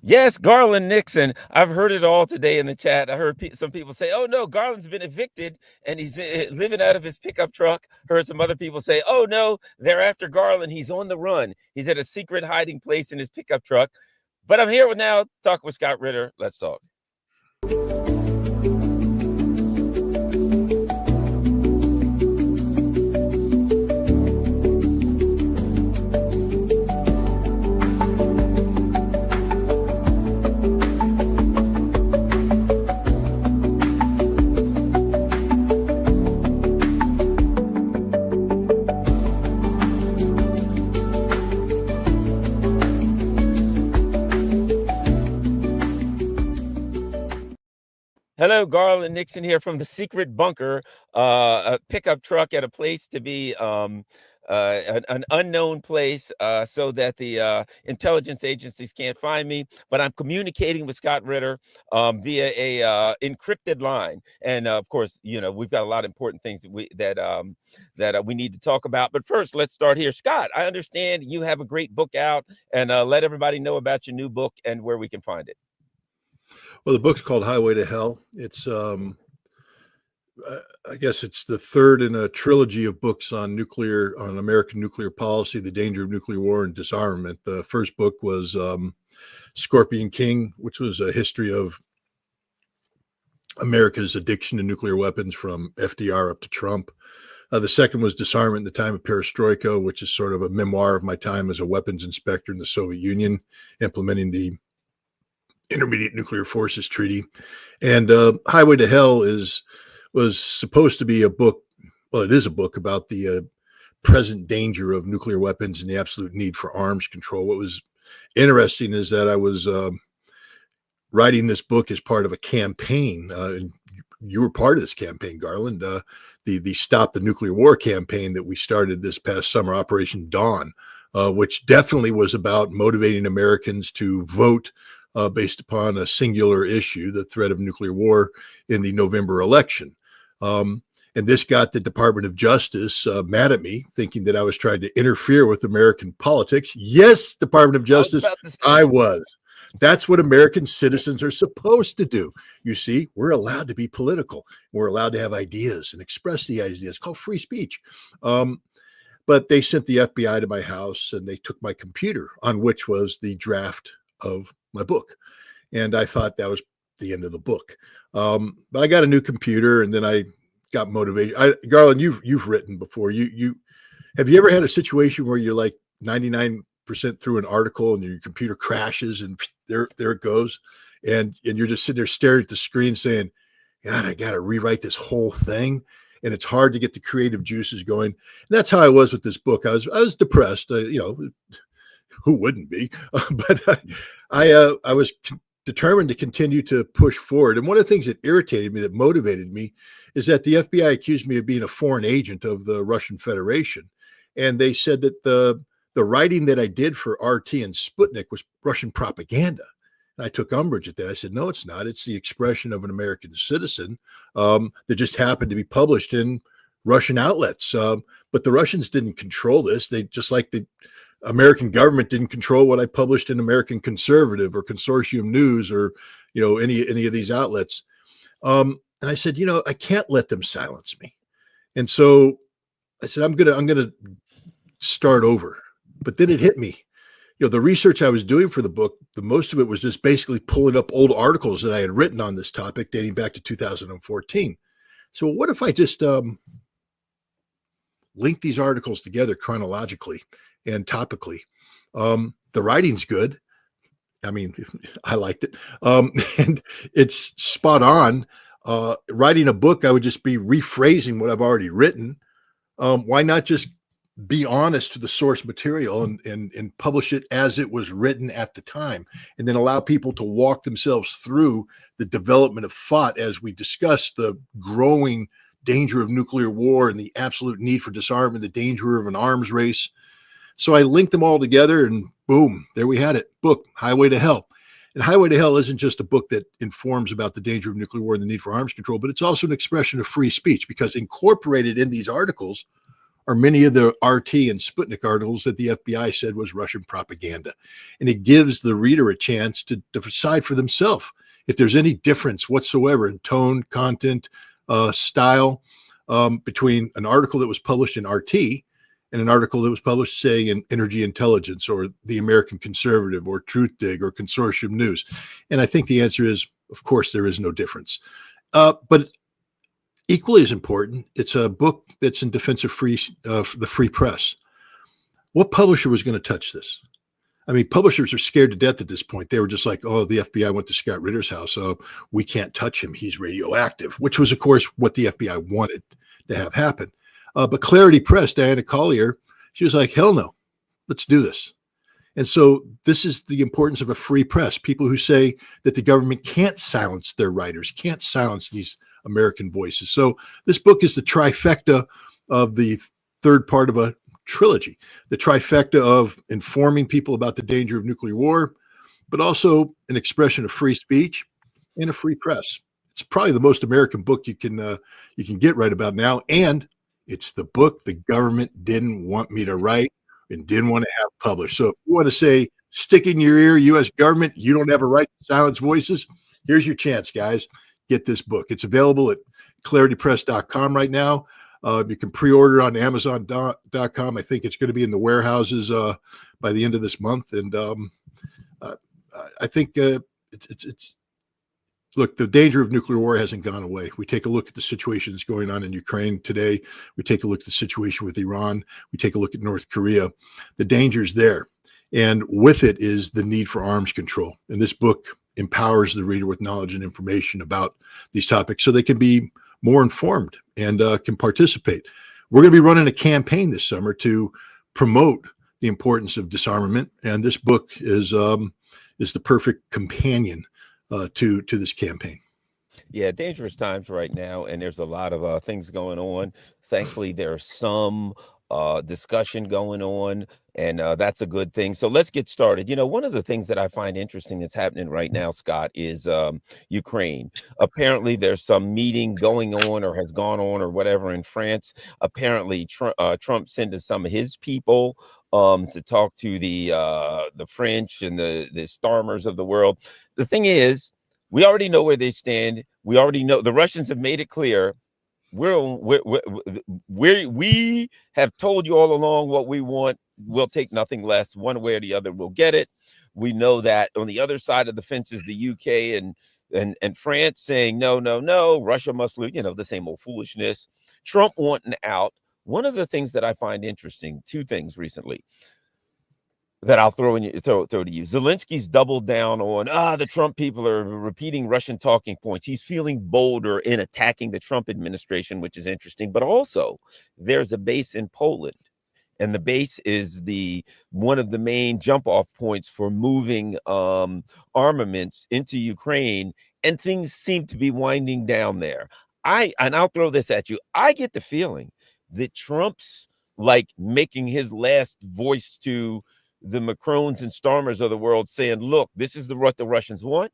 Yes, Garland Nixon. I've heard it all today in the chat. I heard some people say, "Oh no, Garland's been evicted and he's living out of his pickup truck." Heard some other people say, "Oh no, they're after Garland. He's on the run. He's at a secret hiding place in his pickup truck." But I'm here now, talk with Scott Ritter. Let's talk. Hello, Garland Nixon here from the secret bunker, a pickup truck at a place to be an unknown place so that the intelligence agencies can't find me. But I'm communicating with Scott Ritter via a encrypted line. And of course, we've got a lot of important things that we need to talk about. But first, let's start here. Scott, I understand you have a great book out, and let everybody know about your new book and where we can find it. Well, the book's called Highway to Hell. It's, I guess it's the third in a trilogy of books on American nuclear policy, the danger of nuclear war and disarmament. The first book was Scorpion King, which was a history of America's addiction to nuclear weapons from FDR up to Trump. The second was Disarmament in the Time of Perestroika, which is sort of a memoir of my time as a weapons inspector in the Soviet Union, implementing the Intermediate Nuclear Forces Treaty. And Highway to Hell was supposed to be a book. Well, it is a book about the present danger of nuclear weapons and the absolute need for arms control. What was interesting is that I was writing this book as part of a campaign. And you were part of this campaign, Garland, the Stop the Nuclear War campaign that we started this past summer, Operation Dawn, which definitely was about motivating Americans to vote based upon a singular issue, the threat of nuclear war in the November election. And this got the Department of Justice mad at me, thinking that I was trying to interfere with American politics. Yes, Department of Justice, I was. That's what American citizens are supposed to do. You see, we're allowed to be political. We're allowed to have ideas and express the ideas. It's called free speech. But they sent the FBI to my house and they took my computer, on which was the draft of my book. And I thought that was the end of the book. But I got a new computer and then I got motivated. Garland, you've written before. You have you ever had a situation where you're like 99% through an article and your computer crashes and there it goes. And you're just sitting there staring at the screen saying, God, I got to rewrite this whole thing. And it's hard to get the creative juices going. And that's how I was with this book. I was depressed, who wouldn't be? But I was determined to continue to push forward. And one of the things that irritated me, that motivated me, is that the FBI accused me of being a foreign agent of the Russian Federation. And they said that the writing that I did for RT and Sputnik was Russian propaganda. And I took umbrage at that. I said, no, it's not. It's the expression of an American citizen that just happened to be published in Russian outlets. But the Russians didn't control this. They, just like the American government didn't control what I published in American Conservative or Consortium News or, any of these outlets. And I said, I can't let them silence me. And so I said, I'm going to start over. But then it hit me. The research I was doing for the book, the most of it was just basically pulling up old articles that I had written on this topic dating back to 2014. So what if I just link these articles together chronologically and topically? The writing's good. I mean, I liked it. And it's spot on. Writing a book, I would just be rephrasing what I've already written. Why not just be honest to the source material and publish it as it was written at the time, and then allow people to walk themselves through the development of thought as we discuss the growing danger of nuclear war and the absolute need for disarmament, the danger of an arms race. So I linked them all together and boom, there we had it. Book, Highway to Hell. And Highway to Hell isn't just a book that informs about the danger of nuclear war and the need for arms control, but it's also an expression of free speech, because incorporated in these articles are many of the RT and Sputnik articles that the FBI said was Russian propaganda. And it gives the reader a chance to decide for themselves if there's any difference whatsoever in tone, content, style between an article that was published in RT and an article that was published, say, in Energy Intelligence or the American Conservative or Truthdig or Consortium News. And I think the answer is, of course, there is no difference. But equally as important, it's a book that's in defense of the free press. What publisher was going to touch this? I mean, publishers are scared to death at this point. They were just like, oh, the FBI went to Scott Ritter's house, so we can't touch him. He's radioactive, which was, of course, what the FBI wanted to have happen. But Clarity Press, Diana Collier, she was like, hell no, let's do this. And so this is the importance of a free press. People who say that the government can't silence their writers, can't silence these American voices. So this book is the trifecta of the third part of a trilogy, the trifecta of informing people about the danger of nuclear war, but also an expression of free speech and a free press. It's probably the most American book you can get right about now. And it's the book the government didn't want me to write and didn't want to have published. So if you want to say, stick in your ear, U.S. government, you don't have a right to silence voices, here's your chance, guys. Get this book. It's available at claritypress.com right now. You can pre-order on amazon.com. I think it's going to be in the warehouses by the end of this month. And I think it's look, the danger of nuclear war hasn't gone away. We take a look at the situation that's going on in Ukraine today. We take a look at the situation with Iran. We take a look at North Korea. The danger's there. And with it is the need for arms control. And this book empowers the reader with knowledge and information about these topics so they can be more informed and can participate. We're going to be running a campaign this summer to promote the importance of disarmament. And this book is the perfect companion to this campaign. Yeah, dangerous times right now, and there's a lot of things going on. Thankfully, there's some discussion going on, and that's a good thing. So let's get started. You know, one of the things that I find interesting that's happening right now, Scott, is Ukraine. Apparently, there's some meeting going on or has gone on or whatever in France. Apparently, Trump sending some of his people to talk to the French and the Starmers of the world. The thing is, we already know where they stand. We already know the Russians have made it clear. We have told you all along what we want. We'll take nothing less. One way or the other, we'll get it. We know that on the other side of the fence is the UK and France saying no, Russia must lose. You know, the same old foolishness. Trump wanting out. One of the things that I find interesting, two things recently that I'll throw to you. Zelensky's doubled down on the Trump people are repeating Russian talking points. He's feeling bolder in attacking the Trump administration, which is interesting. But also, there's a base in Poland, and the base is one of the main jump off points for moving armaments into Ukraine, and things seem to be winding down there. I'll throw this at you. I get the feeling that Trump's like making his last voice to the Macrons and Starmers of the world saying, look, this is what the Russians want.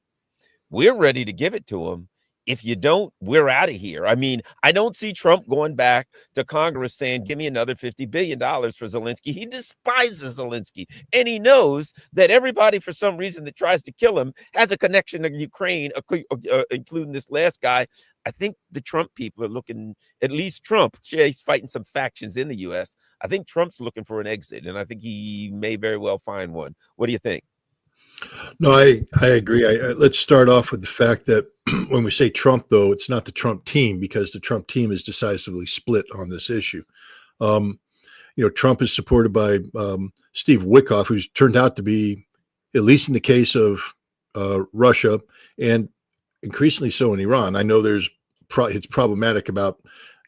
We're ready to give it to them. If you don't, we're out of here. I mean, I don't see Trump going back to Congress saying, give me another $50 billion for Zelensky. He despises Zelensky. And he knows that everybody, for some reason, that tries to kill him has a connection to Ukraine, including this last guy. I think the Trump people are looking, at least Trump, he's fighting some factions in the U.S. I think Trump's looking for an exit, and I think he may very well find one. What do you think? No, I agree. Let's start off with the fact that when we say Trump, though, it's not the Trump team, because the Trump team is decisively split on this issue. Trump is supported by Steve Witkoff, who's turned out to be, at least in the case of Russia, and increasingly so in Iran. I know it's problematic about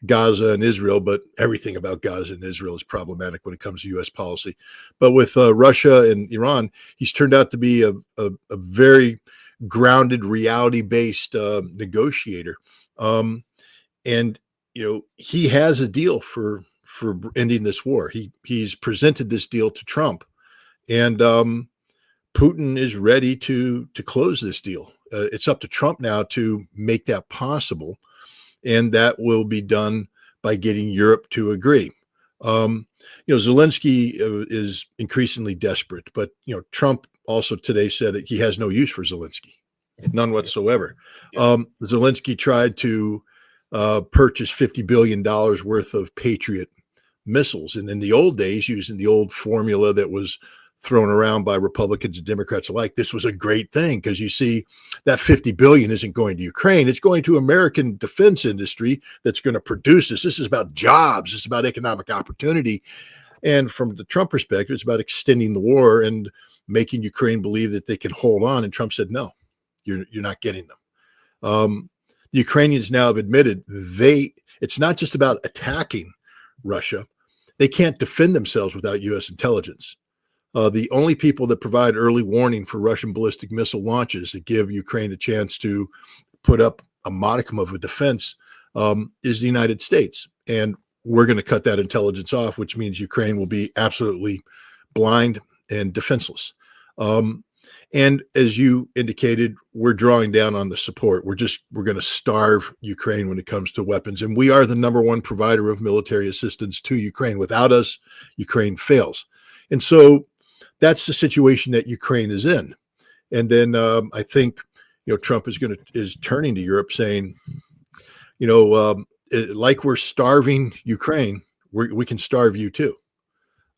Gaza and Israel, but everything about Gaza and Israel is problematic when it comes to U.S. policy. But with Russia and Iran, he's turned out to be a very grounded, reality-based negotiator. And he has a deal for ending this war. He's presented this deal to Trump, and Putin is ready to close this deal. It's up to Trump now to make that possible. And that will be done by getting Europe to agree. Zelensky is increasingly desperate, but Trump also today said he has no use for Zelensky, none whatsoever. Yeah. Zelensky tried to purchase $50 billion worth of Patriot missiles, and in the old days, using the old formula that was thrown around by Republicans and Democrats alike, this was a great thing because you see that 50 billion isn't going to Ukraine, it's going to American defense industry that's going to produce this. This is about jobs, it's about economic opportunity. And from the Trump perspective, it's about extending the war and making Ukraine believe that they can hold on. And Trump said, no, you're not getting them. The Ukrainians now have admitted it's not just about attacking Russia. They can't defend themselves without U.S. intelligence. The only people that provide early warning for Russian ballistic missile launches that give Ukraine a chance to put up a modicum of a defense is the United States. And we're going to cut that intelligence off, which means Ukraine will be absolutely blind and defenseless. And as you indicated, we're drawing down on the support. We're going to starve Ukraine when it comes to weapons. And we are the number one provider of military assistance to Ukraine. Without us, Ukraine fails. And so that's the situation that Ukraine is in. And then I think, Trump is turning to Europe saying, like we're starving Ukraine, we can starve you too.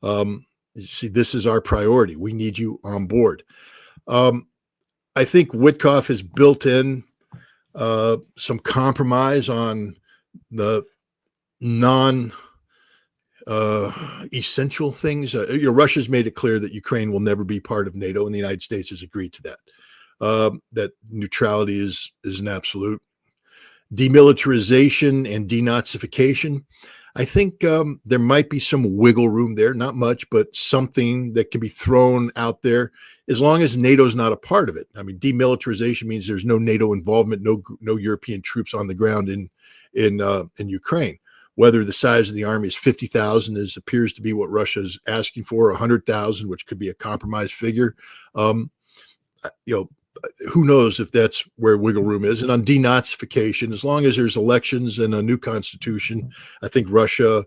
You see, this is our priority. We need you on board. I think Witkoff has built in some compromise on the essential things. Russia's made it clear that Ukraine will never be part of NATO, and the United States has agreed to that. That neutrality is an absolute. Demilitarization and denazification. I think there might be some wiggle room there, not much, but something that can be thrown out there as long as NATO's not a part of it. I mean, demilitarization means there's no NATO involvement, no European troops on the ground in Ukraine. Whether the size of the army is 50,000, appears to be what Russia is asking for, 100,000, which could be a compromise figure. Who knows if that's where wiggle room is. And on denazification, as long as there's elections and a new constitution, I think Russia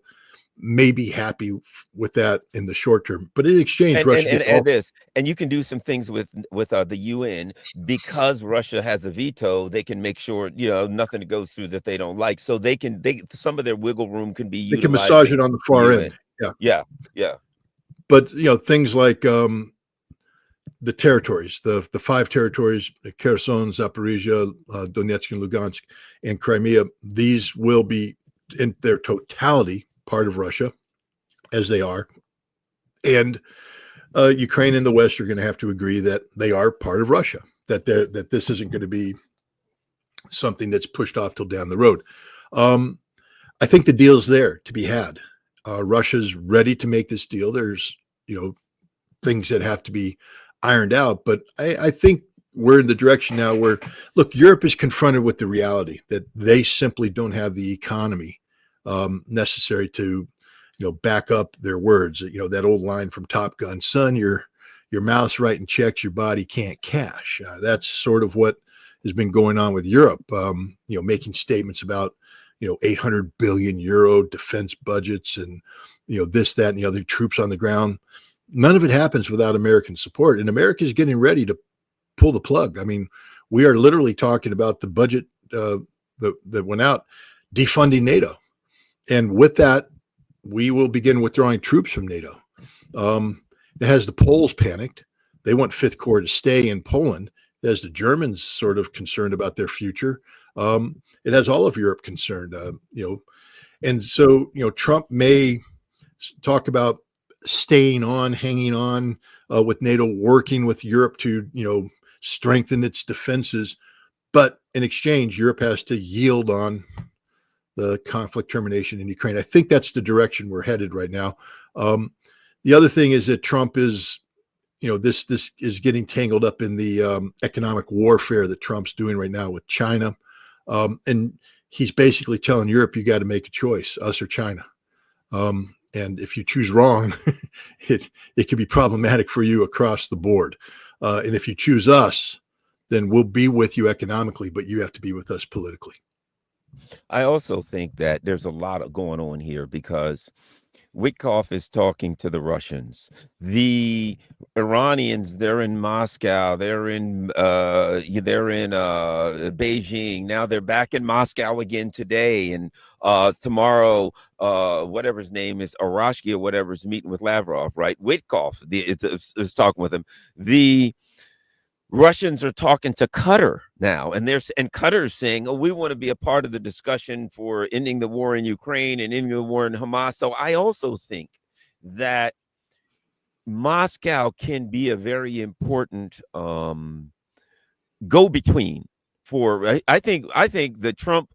may be happy with that in the short term. But in exchange, and you can do some things with the UN because Russia has a veto. They can make sure nothing goes through that they don't like. So some of their wiggle room can be utilized. They can massage it on the far end. Yeah. But things like the territories, the 5 territories, Kherson, Zaporizhia, Donetsk and Lugansk, and Crimea, these will be in their totality part of Russia, as they are. And Ukraine and the West are going to have to agree that they are part of Russia, that this isn't going to be something that's pushed off till down the road. I think the deal's there to be had. Russia's ready to make this deal. There's, things that have to be ironed out, but I think we're in the direction now where, look, Europe is confronted with the reality that they simply don't have the economy necessary to, back up their words. That old line from Top Gun, son, your mouth's writing checks your body can't cash. That's sort of what has been going on with Europe, making statements about, 800 billion euro defense budgets and, this, that, and the other, troops on the ground. None of it happens without American support, and America is getting ready to pull the plug. I mean, we are literally talking about the budget that went out, defunding NATO. And with that, we will begin withdrawing troops from NATO. It has the Poles panicked. They want Fifth Corps to stay in Poland. It has the Germans sort of concerned about their future. It has all of Europe concerned, and so, Trump may talk about staying on, hanging on with NATO, working with Europe to, strengthen its defenses. But in exchange, Europe has to yield on the conflict termination in Ukraine. I think that's the direction we're headed right now. The other thing is that Trump is, this is getting tangled up in the economic warfare that Trump's doing right now with China. And he's basically telling Europe, you got to make a choice, us or China. And if you choose wrong, it can be problematic for you across the board. And if you choose us, then we'll be with you economically, but you have to be with us politically. I also think that there's a lot going on here because Witkoff is talking to the Russians. The Iranians, they're in Moscow. They're in Beijing. Now they're back in Moscow again today, and tomorrow, whatever his name is, Arashki or whatever, is meeting with Lavrov. Right, Witkoff is talking with him. The Russians are talking to Qatar now, and Qatar is saying, "Oh, we want to be a part of the discussion for ending the war in Ukraine and ending the war in Hamas." So I also think that Moscow can be a very important go between for I think the Trump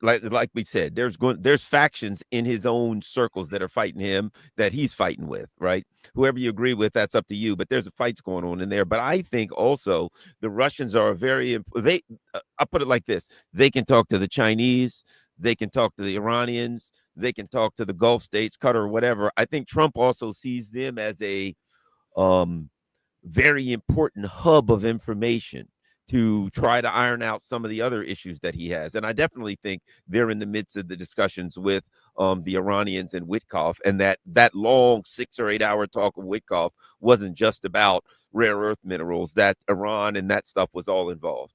like we said, there's factions in his own circles that are fighting him, that he's fighting with, right? Whoever you agree with, that's up to you, but there's a fights going on in there. But I think also the Russians are I'll put it like this: they can talk to the Chinese, they can talk to the Iranians, they can talk to the Gulf states, Qatar, whatever. I think Trump also sees them as a um very important hub of information to try to iron out some of the other issues that he has. And I definitely think they're in the midst of the discussions with the Iranians and Witkoff, and that long 6 or 8 hour talk of Witkoff wasn't just about rare earth minerals, that Iran and that stuff was all involved.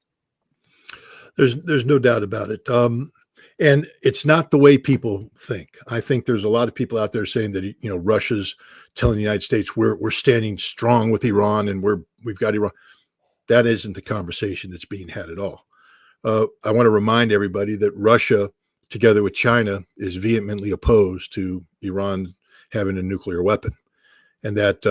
There's no doubt about it. And it's not the way people think. I think there's a lot of people out there saying that, Russia's telling the United States we're standing strong with Iran and we've got Iran. That isn't the conversation that's being had at all. I want to remind everybody that Russia, together with China, is vehemently opposed to Iran having a nuclear weapon, and that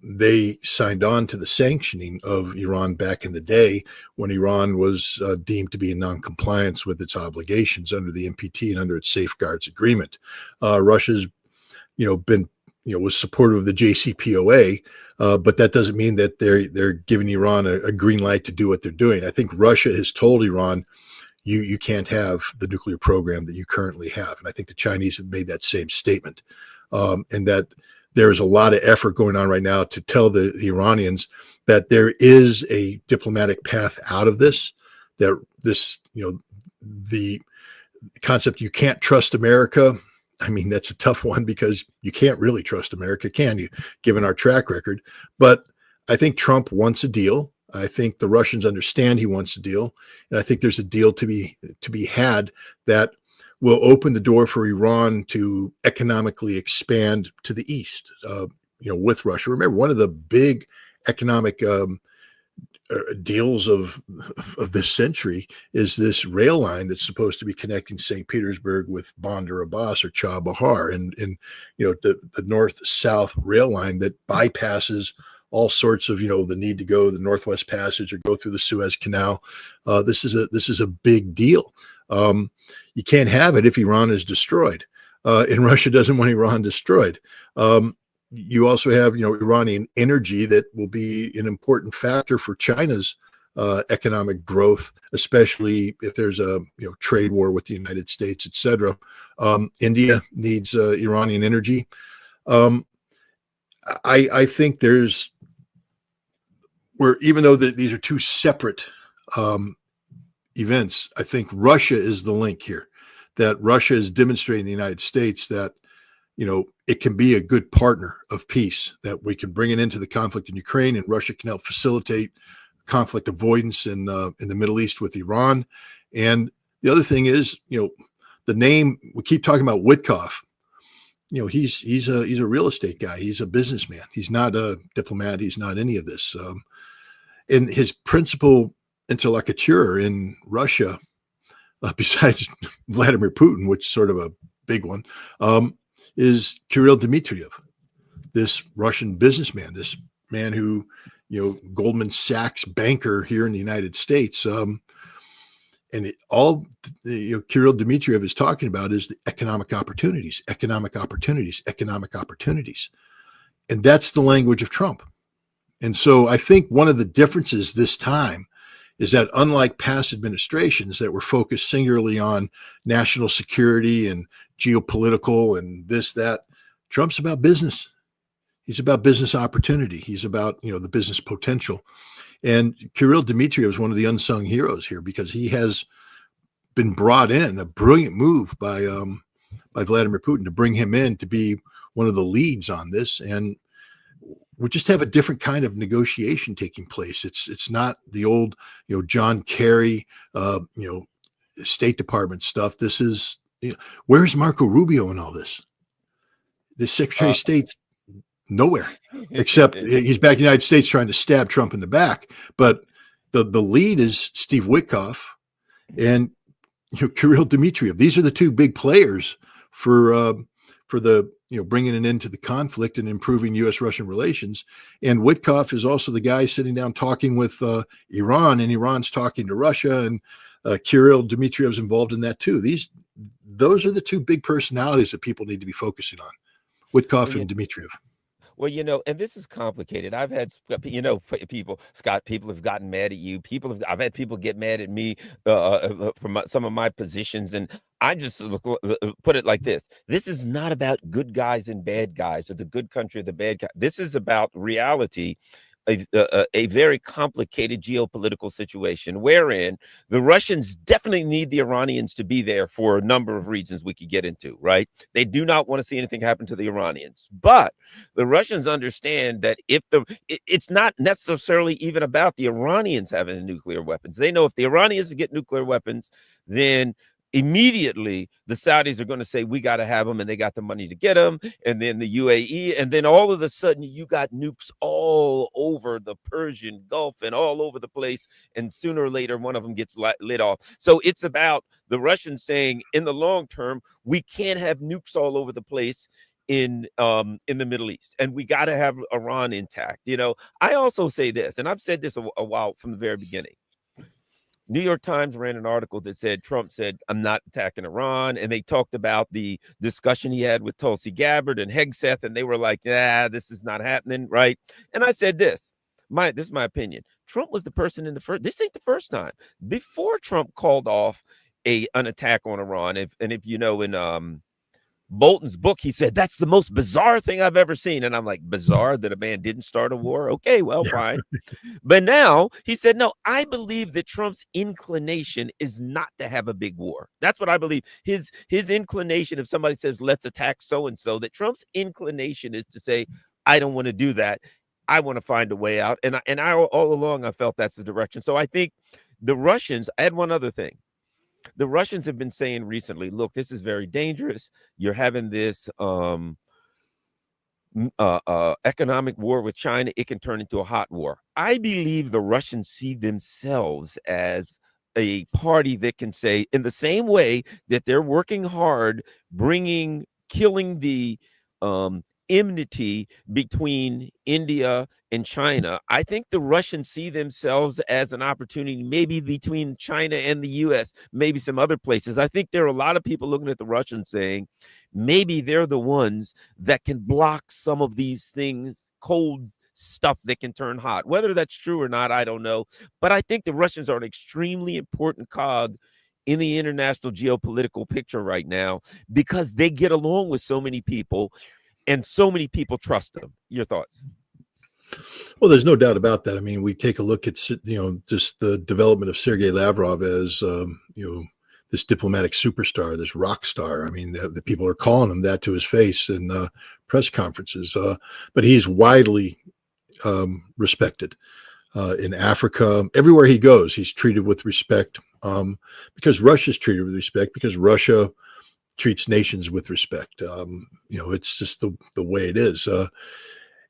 they signed on to the sanctioning of Iran back in the day when Iran was deemed to be in noncompliance with its obligations under the NPT and under its safeguards agreement. Russia's, been, was supportive of the JCPOA, but that doesn't mean that they're giving Iran a green light to do what they're doing. I think Russia has told Iran, you can't have the nuclear program that you currently have, and I think the Chinese have made that same statement, and that there's a lot of effort going on right now to tell the Iranians that there is a diplomatic path out of this, that this, the concept you can't trust America. I mean, that's a tough one because you can't really trust America, can you, given our track record? But I think Trump wants a deal. I think the Russians understand he wants a deal. And I think there's a deal to be had that will open the door for Iran to economically expand to the east, with Russia. Remember, one of the big economic deals of this century is this rail line that's supposed to be connecting St. Petersburg with Bandar Abbas or Chabahar, and the north-south rail line that bypasses all sorts of, the need to go the Northwest Passage or go through the Suez Canal. This is a big deal. You can't have it if Iran is destroyed, and Russia doesn't want Iran destroyed. You also have, Iranian energy that will be an important factor for China's economic growth, especially if there's a trade war with the United States, et cetera. India needs Iranian energy. I think even though these are two separate events, I think Russia is the link here, that Russia is demonstrating the United States that, it can be a good partner of peace, that we can bring it into the conflict in Ukraine, and Russia can help facilitate conflict avoidance in the Middle East with Iran. And the other thing is, the name, we keep talking about Witkoff. He's a real estate guy. He's a businessman. He's not a diplomat. He's not any of this. And his principal interlocutor in Russia, besides Vladimir Putin, which is sort of a big one, is Kirill Dmitriev, this Russian businessman, this man who, Goldman Sachs banker here in the United States. And Kirill Dmitriev is talking about is the economic opportunities. And that's the language of Trump. And so I think one of the differences this time is that, unlike past administrations that were focused singularly on national security and geopolitical and this, that, Trump's about business. He's about business opportunity. He's about, the business potential. And Kirill Dmitriev is one of the unsung heroes here because he has been brought in, a brilliant move by Vladimir Putin to bring him in to be one of the leads on this, and we just have a different kind of negotiation taking place. It's not the old, John Kerry, State Department stuff. This is, where's Marco Rubio in all this? The Secretary Uh, of State's nowhere, except he's back in the United States trying to stab Trump in the back. But the lead is Steve Witkoff and Kirill Dmitriev. These are the two big players for the bringing an end to the conflict and improving U.S.-Russian relations. And Witkoff is also the guy sitting down talking with Iran, and Iran's talking to Russia, and Kirill Dmitriev's involved in that too. Those are the two big personalities that people need to be focusing on, Witkoff and Dmitriev. Well, and this is complicated. I've had, people, Scott, people have gotten mad at you. I've had people get mad at me from some of my positions. And I just put it like this. This is not about good guys and bad guys, or the good country or the bad guy. This is about reality. A very complicated geopolitical situation wherein the Russians definitely need the Iranians to be there for a number of reasons we could get into, right? They do not want to see anything happen to the Iranians, but the Russians understand that it's not necessarily even about the Iranians having nuclear weapons. They know if the Iranians get nuclear weapons, then immediately the Saudis are going to say we got to have them, and they got the money to get them, and then the UAE, and then all of a sudden you got nukes all over the Persian Gulf and all over the place, and sooner or later one of them gets lit off. So it's about the Russians saying in the long term we can't have nukes all over the place in the Middle East, and we got to have Iran intact. I also say this, and I've said this a while from the very beginning. New York Times ran an article that said Trump said, I'm not attacking Iran. And they talked about the discussion he had with Tulsi Gabbard and Hegseth. And they were like, this is not happening. Right. And I said this is my opinion. Trump was the person this ain't the first time. Before Trump called off an attack on Iran. If you know, in Bolton's book, he said, that's the most bizarre thing I've ever seen. And I'm like, bizarre that a man didn't start a war? Okay, well, fine. But now he said, no, I believe that Trump's inclination is not to have a big war. That's what I believe. His inclination, if somebody says, let's attack so-and-so, that Trump's inclination is to say, I don't want to do that. I want to find a way out. And I all along, I felt that's the direction. So I think the Russians, I had one other thing. The Russians have been saying recently, look, this is very dangerous. You're having this economic war with China. It can turn into a hot war. I believe the Russians see themselves as a party that can say, in the same way that they're working hard, killing the enmity between India and China. I think the Russians see themselves as an opportunity, maybe between China and the US, maybe some other places. I think there are a lot of people looking at the Russians saying, maybe they're the ones that can block some of these things, cold stuff that can turn hot. Whether that's true or not, I don't know. But I think the Russians are an extremely important cog in the international geopolitical picture right now, because they get along with so many people, and so many people trust them. Your thoughts? Well, there's no doubt about that. I mean, we take a look at, just the development of Sergei Lavrov as, this diplomatic superstar, this rock star. I mean, the people are calling him that to his face in press conferences. But he's widely respected in Africa. Everywhere he goes, he's treated with respect, because Russia's treated with respect, because Russia treats nations with respect. It's just the way it is.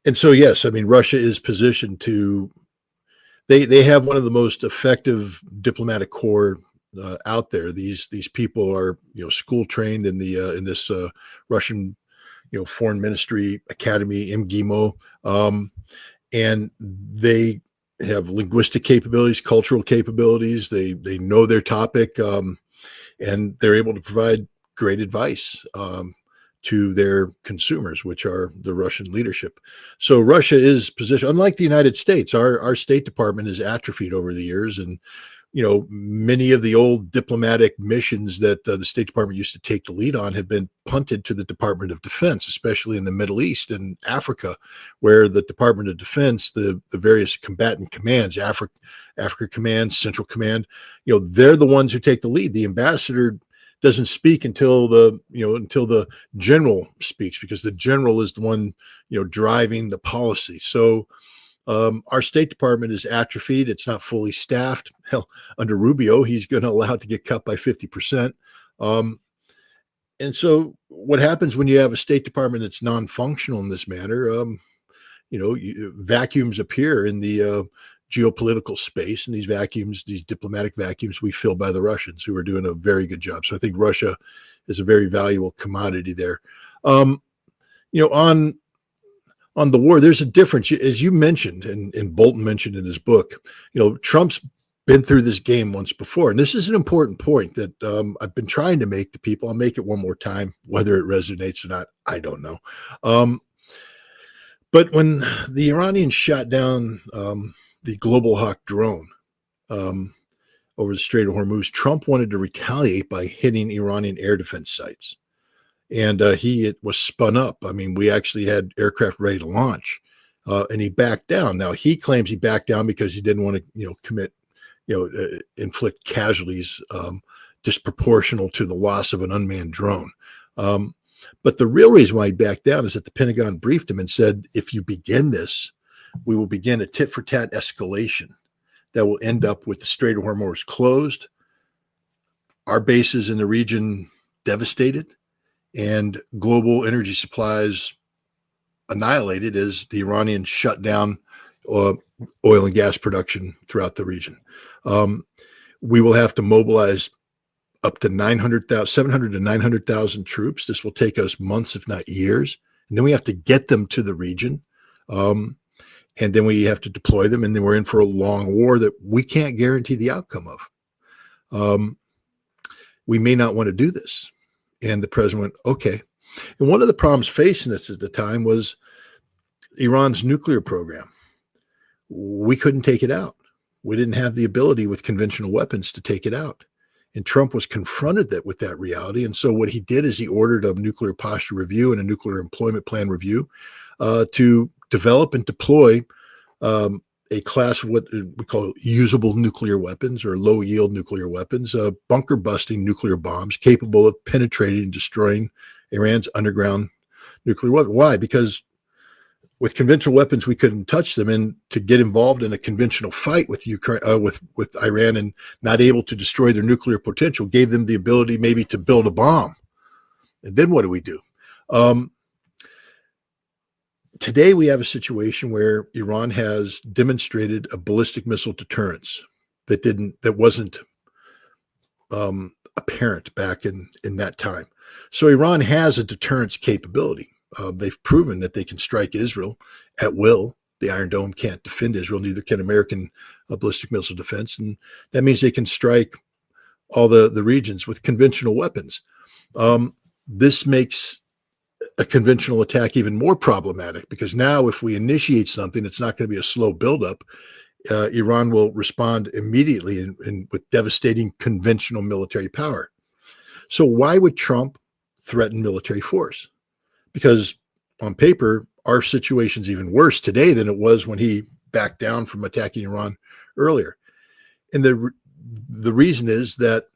And so, yes, I mean, Russia is positioned to, they have one of the most effective diplomatic corps out there. These people are, school trained in in this Russian, Foreign Ministry Academy, MGIMO, and they have linguistic capabilities, cultural capabilities. They know their topic, and they're able to provide great advice to their consumers, which are the Russian leadership. So Russia is positioned, unlike the United States. Our State Department has atrophied over the years, and many of the old diplomatic missions that the State Department used to take the lead on have been punted to the Department of Defense, especially in the Middle East and Africa, where the Department of Defense, the various combatant commands, Africa Command, Central Command, they're the ones who take the lead. The ambassador doesn't speak until the general speaks, because the general is the one driving the policy. So our State Department is atrophied. It's not fully staffed. Hell, under Rubio, he's going to allow it to get cut by 50%. And so what happens when you have a State Department that's non-functional in this manner? Vacuums appear in the geopolitical space, and these diplomatic vacuums, we fill by the Russians, who are doing a very good job. So I think Russia is a very valuable commodity there. On the war, there's a difference, as you mentioned, and Bolton mentioned in his book. Trump's been through this game once before, and this is an important point that I've been trying to make to people. I'll make it one more time. Whether it resonates or not, I don't know. But when the Iranians shot down the Global Hawk drone over the Strait of Hormuz, Trump wanted to retaliate by hitting Iranian air defense sites. And it was spun up. I mean, we actually had aircraft ready to launch, and he backed down. Now, he claims he backed down because he didn't want to, inflict casualties disproportional to the loss of an unmanned drone. But the real reason why he backed down is that the Pentagon briefed him and said, if you begin this, we will begin a tit-for-tat escalation that will end up with the Strait of Hormuz closed, our bases in the region devastated, and global energy supplies annihilated as the Iranians shut down oil and gas production throughout the region. We will have to mobilize up to 700 to 900,000 troops. This will take us months, if not years. And then we have to get them to the region. And then we have to deploy them. And then we're in for a long war that we can't guarantee the outcome of. We may not want to do this. And the president went, okay. And one of the problems facing us at the time was Iran's nuclear program. We couldn't take it out. We didn't have the ability with conventional weapons to take it out. And Trump was confronted with that reality. And so what he did is he ordered a nuclear posture review and a nuclear employment plan review to develop and deploy a class of what we call usable nuclear weapons or low yield nuclear weapons, bunker busting nuclear bombs capable of penetrating and destroying Iran's underground nuclear weapon. Why? Because with conventional weapons, we couldn't touch them, and to get involved in a conventional fight with Ukraine, with Iran, and not able to destroy their nuclear potential, gave them the ability maybe to build a bomb. And then what do? Today, we have a situation where Iran has demonstrated a ballistic missile deterrence that wasn't apparent back in that time. So Iran has a deterrence capability. They've proven that they can strike Israel at will. The Iron Dome can't defend Israel, neither can American ballistic missile defense. And that means they can strike all the regions with conventional weapons. This makes a conventional attack even more problematic, because now if we initiate something, it's not going to be a slow buildup. Iran will respond immediately and with devastating conventional military power. So why would Trump threaten military force? Because on paper, our situation's even worse today than it was when he backed down from attacking Iran earlier. And the reason is that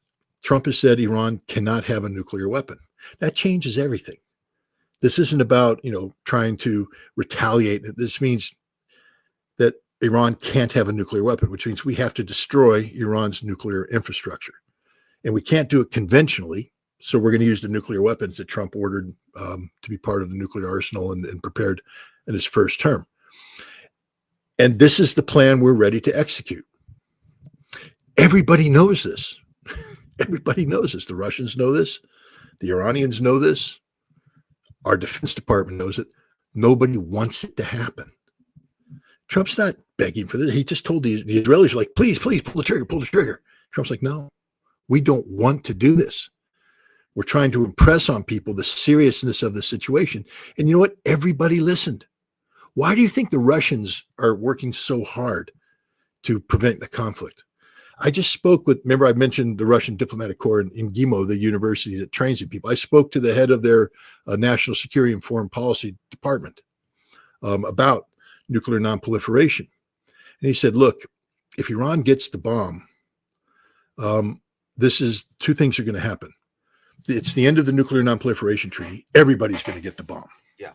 Trump has said Iran cannot have a nuclear weapon. That changes everything. This isn't about, trying to retaliate. This means that Iran can't have a nuclear weapon, which means we have to destroy Iran's nuclear infrastructure. And we can't do it conventionally. So we're going to use the nuclear weapons that Trump ordered to be part of the nuclear arsenal and prepared in his first term. And this is the plan we're ready to execute. Everybody knows this. Everybody knows this. The Russians know this. The Iranians know this. Our Defense Department knows it. Nobody wants it to happen. Trump's not begging for this. He just told the Israelis, like, please, pull the trigger, pull the trigger. Trump's like, no, we don't want to do this. We're trying to impress on people the seriousness of the situation. And you know what? Everybody listened. Why do you think the Russians are working so hard to prevent the conflict? I just spoke with, remember I mentioned the Russian diplomatic corps in GIMO, the university that trains the people. I spoke to the head of their national security and foreign policy department about nuclear nonproliferation. And he said, look, if Iran gets the bomb, two things are going to happen. it's the end of the nuclear nonproliferation treaty. Everybody's going to get the bomb. Yeah.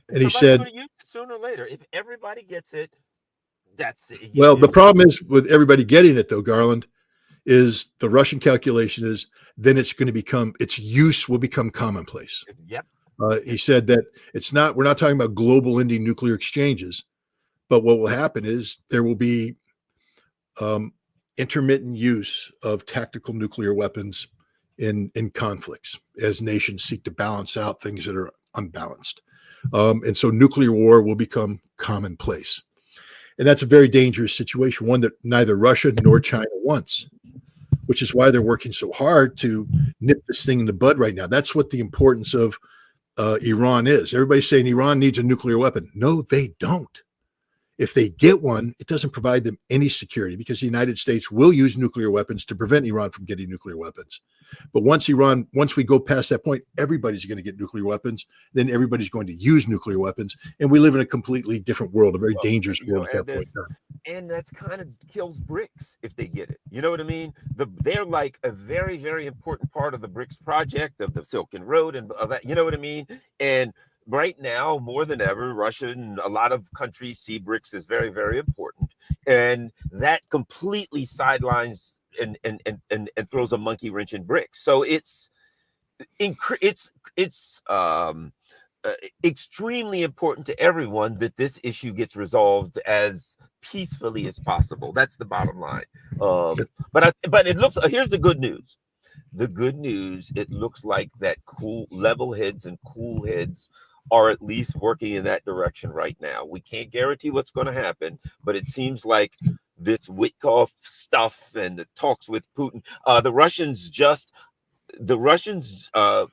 And he Somebody's said, going to use it sooner or later. If everybody gets it, that's it. well, the problem is with everybody getting it, though, Garland, is the Russian calculation is then it's going to become, its use will become commonplace. Yep. He said that we're not talking about global ending nuclear exchanges, but what will happen is there will be intermittent use of tactical nuclear weapons in conflicts as nations seek to balance out things that are unbalanced. And so nuclear war will become commonplace. And that's a very dangerous situation, one that neither Russia nor China wants, which is why they're working so hard to nip this thing in the bud right now. That's what the importance of Iran is. Everybody's saying Iran needs a nuclear weapon. No, they don't. If they get one, it doesn't provide them any security because the United States will use nuclear weapons to prevent Iran from getting nuclear weapons. But once we go past that point, everybody's going to get nuclear weapons. Then everybody's going to use nuclear weapons. And we live in a completely different world, a very dangerous world at that point in time. And that's kind of kills BRICS if they get it. You know what I mean? They're like a very, very important part of the BRICS project, of the Silken Road and of that. You know what I mean? And right now, more than ever, Russia and a lot of countries see BRICS as very, very important. And that completely sidelines and throws a monkey wrench in BRICS. So it's extremely important to everyone that this issue gets resolved as peacefully as possible. That's the bottom line. But it looks, here's the good news. The good news, it looks like that level heads and cool heads are at least working in that direction right now. We can't guarantee what's going to happen, but it seems like this Witkoff stuff and the talks with Putin, the Russians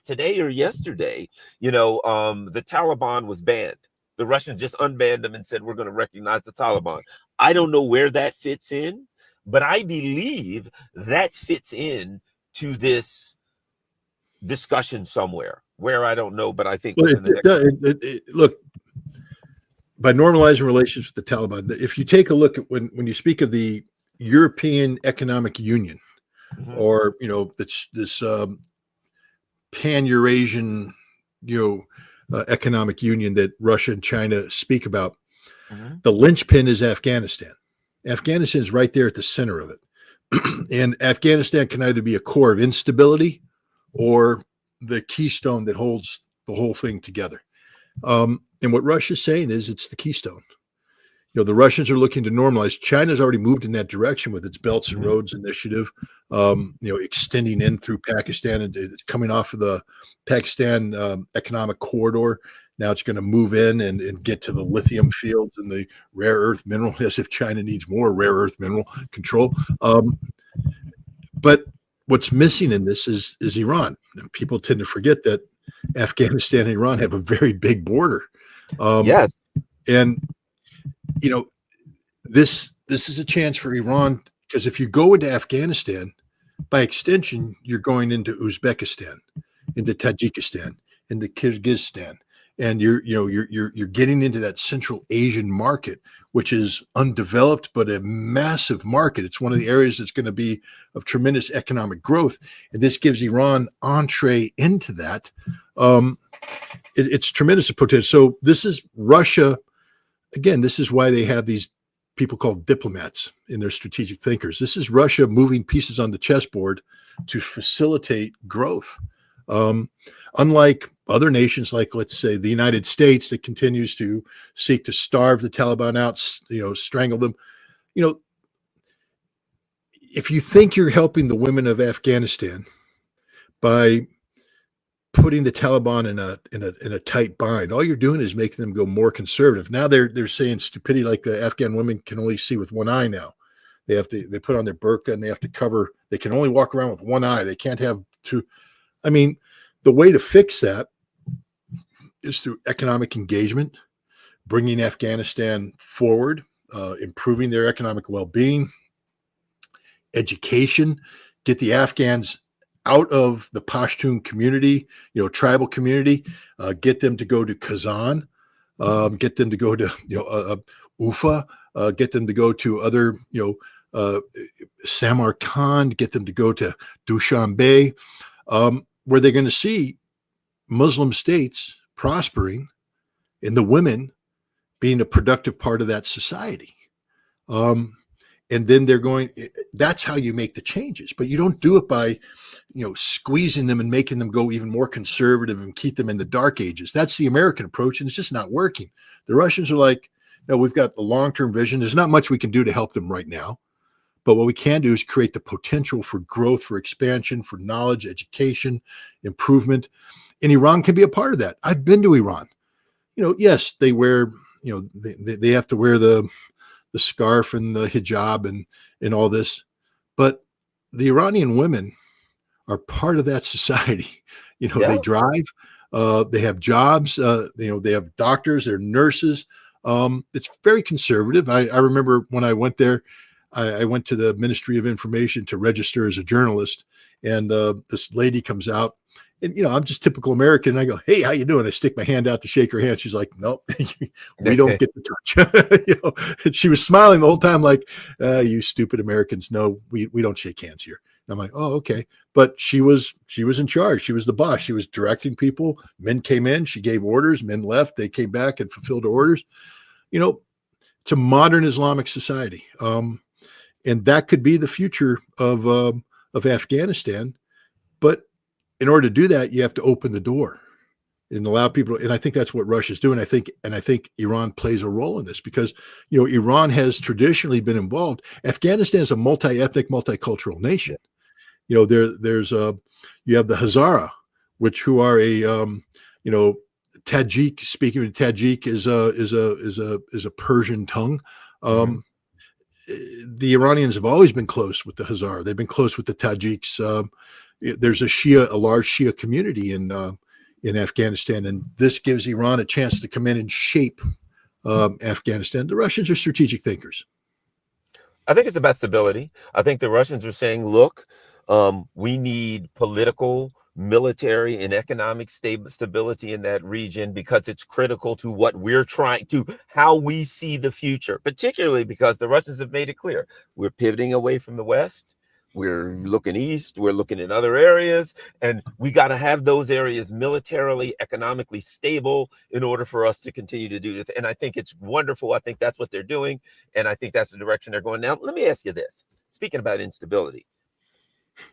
today or yesterday, the Taliban was banned. The Russians just unbanned them and said, we're going to recognize the Taliban. I don't know where that fits in, but I believe that fits in to this discussion somewhere. Where, I don't know, but I think look, by normalizing relations with the Taliban, if you take a look at when you speak of the European Economic Union, or this pan-Eurasian economic union that Russia and China speak about, the linchpin is Afghanistan. Afghanistan is right there at the center of it. And Afghanistan can either be a core of instability or the keystone that holds the whole thing together. And what Russia's saying is it's the keystone. The Russians are looking to normalize. China's already moved in that direction with its Belts and Roads initiative, extending in through Pakistan and it's coming off of the Pakistan economic corridor. Now it's going to move in and get to the lithium fields and the rare earth mineral, as if China needs more rare earth mineral control. But what's missing in this is Iran. People tend to forget that Afghanistan and Iran have a very big border. Yes. And, this is a chance for Iran, because if you go into Afghanistan, by extension, you're going into Uzbekistan, into Tajikistan, into Kyrgyzstan. And you're getting into that Central Asian market, which is undeveloped, but a massive market. It's one of the areas that's going to be of tremendous economic growth. And this gives Iran entree into that. It's tremendous potential. So this is Russia. Again, this is why they have these people called diplomats in their strategic thinkers. This is Russia moving pieces on the chessboard to facilitate growth. Unlike other nations, like, let's say, the United States, that continues to seek to starve the Taliban out, strangle them. If you think you're helping the women of Afghanistan by putting the Taliban in a tight bind, all you're doing is making them go more conservative. Now they're saying stupidity, like the Afghan women can only see with one eye now. They put on their burqa and they have to cover. They can only walk around with one eye. They can't have two. I mean, the way to fix that is through economic engagement, bringing Afghanistan forward, improving their economic well-being, education, get the Afghans out of the Pashtun community, tribal community, get them to go to Kazan, get them to go to, Ufa, get them to go to other, Samarkand, get them to go to Dushanbe. where they're going to see Muslim states prospering and the women being a productive part of that society. And then that's how you make the changes, but you don't do it by, squeezing them and making them go even more conservative and keep them in the dark ages. That's the American approach, and it's just not working. The Russians are like, no, we've got a long-term vision. There's not much we can do to help them right now, but what we can do is create the potential for growth, for expansion, for knowledge, education, improvement. And Iran can be a part of that. I've been to Iran. Yes, they wear, they have to wear the scarf and the hijab and all this, but the Iranian women are part of that society. They drive, they have jobs, they have doctors, they're nurses. It's very conservative. I remember when I went there, I went to the Ministry of Information to register as a journalist, and this lady comes out, and I'm just typical American. And I go, "Hey, how you doing?" I stick my hand out to shake her hand. She's like, "Nope, we don't get to touch." And she was smiling the whole time, like, "You stupid Americans, no, we don't shake hands here." And I'm like, "Oh, okay." But she was in charge. She was the boss. She was directing people. Men came in, she gave orders. Men left. They came back and fulfilled orders. It's a modern Islamic society. And that could be the future of Afghanistan. But in order to do that, you have to open the door and allow people. And I think that's what Russia's doing. I think Iran plays a role in this because, Iran has traditionally been involved. Afghanistan is a multi-ethnic, multicultural nation. There's you have the Hazara, who are a, Tajik. Speaking of Tajik is a Persian tongue. The Iranians have always been close with the Hazara. They've been close with the Tajiks. There's a large Shia community in Afghanistan, and this gives Iran a chance to come in and shape Afghanistan. The Russians are strategic thinkers. I think it's about stability. I think the Russians are saying, look, we need political, military, and economic stability in that region because it's critical to what we're trying to, how we see the future, particularly because the Russians have made it clear. We're pivoting away from the West. We're looking east, we're looking in other areas, and we got to have those areas militarily, economically stable in order for us to continue to do this. And I think it's wonderful. I think that's what they're doing, and I think that's the direction they're going. Now, let me ask you this. Speaking about instability,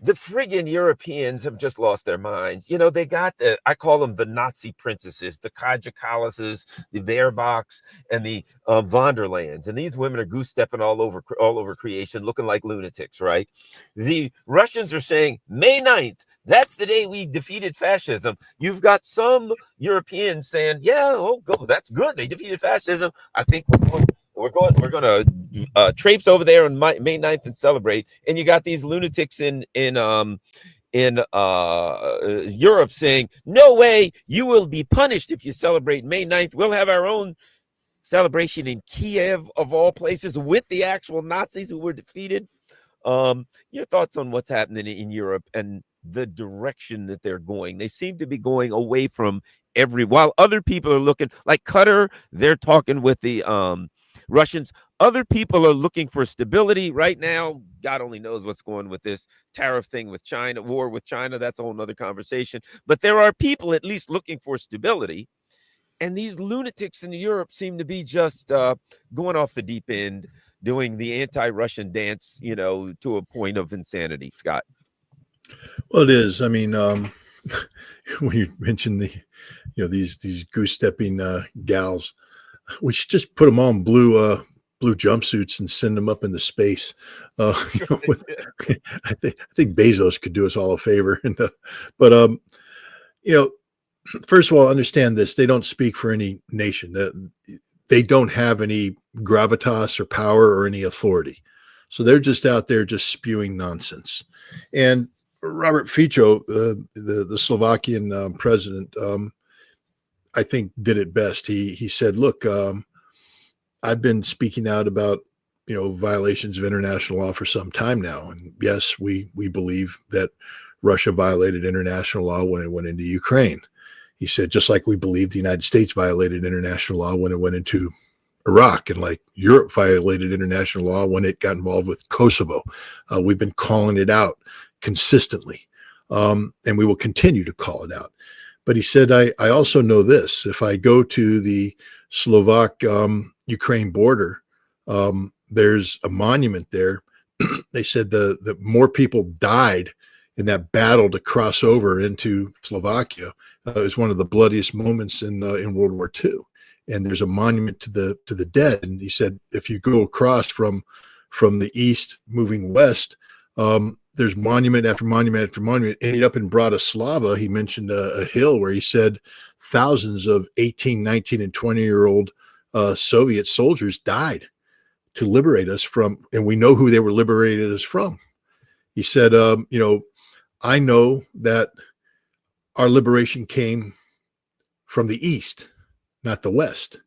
the friggin' Europeans have just lost their minds. They got I call them the Nazi princesses, the Kaja Kallases, the Baerbachs, and the von der Leyen's. And these women are goose stepping all over creation, looking like lunatics, right? The Russians are saying May 9th, that's the day we defeated fascism. You've got some Europeans saying, yeah, that's good. They defeated fascism. I think we're going to traipse over there on May 9th and celebrate. And you got these lunatics in Europe saying, no way, you will be punished if you celebrate May 9th. We'll have our own celebration in Kiev, of all places, with the actual Nazis who were defeated. Your thoughts on what's happening in Europe and the direction that they're going? They seem to be going away from while other people are looking, like Qatar, they're talking with the Russians. Other people are looking for stability right now. God only knows what's going with this tariff thing with China, war with China. That's a whole nother conversation. But there are people at least looking for stability. And these lunatics in Europe seem to be just going off the deep end, doing the anti-Russian dance, to a point of insanity, Scott. Well, it is. I mean, when you mentioned these goose stepping gals, we should just put them on blue jumpsuits and send them up into space. I think Bezos could do us all a favor. But first of all, understand this: they don't speak for any nation. They don't have any gravitas or power or any authority. So they're just out there just spewing nonsense. And Robert Fico, the Slovakian president, I think did it best. He said, look, I've been speaking out about, violations of international law for some time now. And yes, we believe that Russia violated international law when it went into Ukraine. He said, just like we believe the United States violated international law when it went into Iraq, and like Europe violated international law when it got involved with Kosovo. We've been calling it out consistently. and we will continue to call it out. But he said, I also know this. If I go to the Slovak Ukraine border, there's a monument there. They said the more people died in that battle to cross over into Slovakia. It was one of the bloodiest moments in World War II. And there's a monument to the dead. And he said, if you go across from the east moving west, there's monument after monument after monument. Ended up in Bratislava. He mentioned a hill where he said thousands of 18, 19, and 20-year-old Soviet soldiers died to liberate us from, and we know who they were liberated us from. He said, I know that our liberation came from the east, not the west.